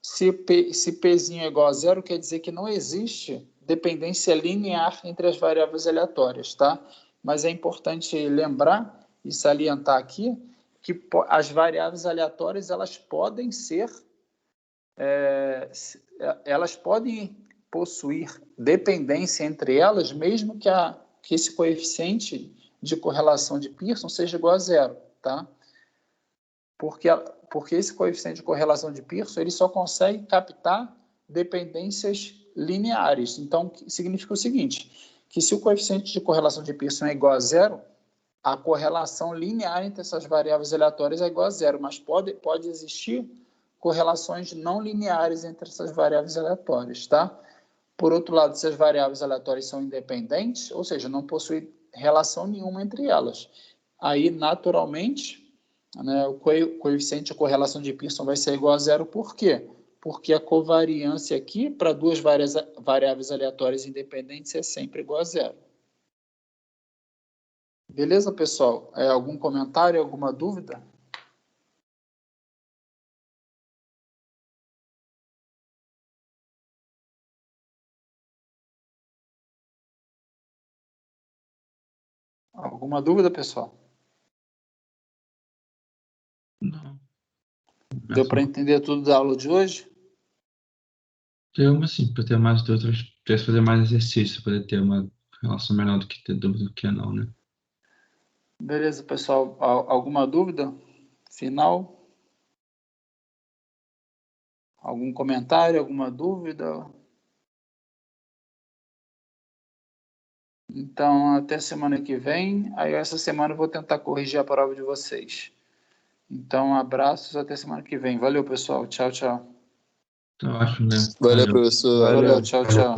Se Pzinho é igual a 0, quer dizer que não existe dependência linear entre as variáveis aleatórias, tá? Mas é importante lembrar e salientar aqui que as variáveis aleatórias elas podem possuir dependência entre elas, mesmo que esse coeficiente de correlação de Pearson seja igual a 0, tá? Porque esse coeficiente de correlação de Pearson ele só consegue captar dependências lineares. Então, significa o seguinte, que se o coeficiente de correlação de Pearson é igual a 0, a correlação linear entre essas variáveis aleatórias é igual a 0, mas pode existir correlações não lineares entre essas variáveis aleatórias, tá? Por outro lado, se as variáveis aleatórias são independentes, ou seja, não possuem relação nenhuma entre elas, aí, naturalmente, né, o coeficiente de correlação de Pearson vai ser igual a 0, por quê? Porque a covariância aqui, para duas variáveis aleatórias independentes, é sempre igual a 0. Beleza, pessoal? Algum comentário, alguma dúvida? Alguma dúvida, pessoal?
Não.
Deu para entender tudo da aula de hoje?
Deu, mas sim, para ter mais dúvidas, ter que fazer mais exercício, poder ter uma relação melhor do que ter dúvida do que não, né?
Beleza, pessoal. Alguma dúvida final? Algum comentário, alguma dúvida? Então, até semana que vem. Aí, essa semana eu vou tentar corrigir a prova de vocês. Então, abraços, até semana que vem. Valeu, pessoal. Tchau, tchau.
Então, eu acho, né?
Valeu, professor.
Valeu, tchau, tchau.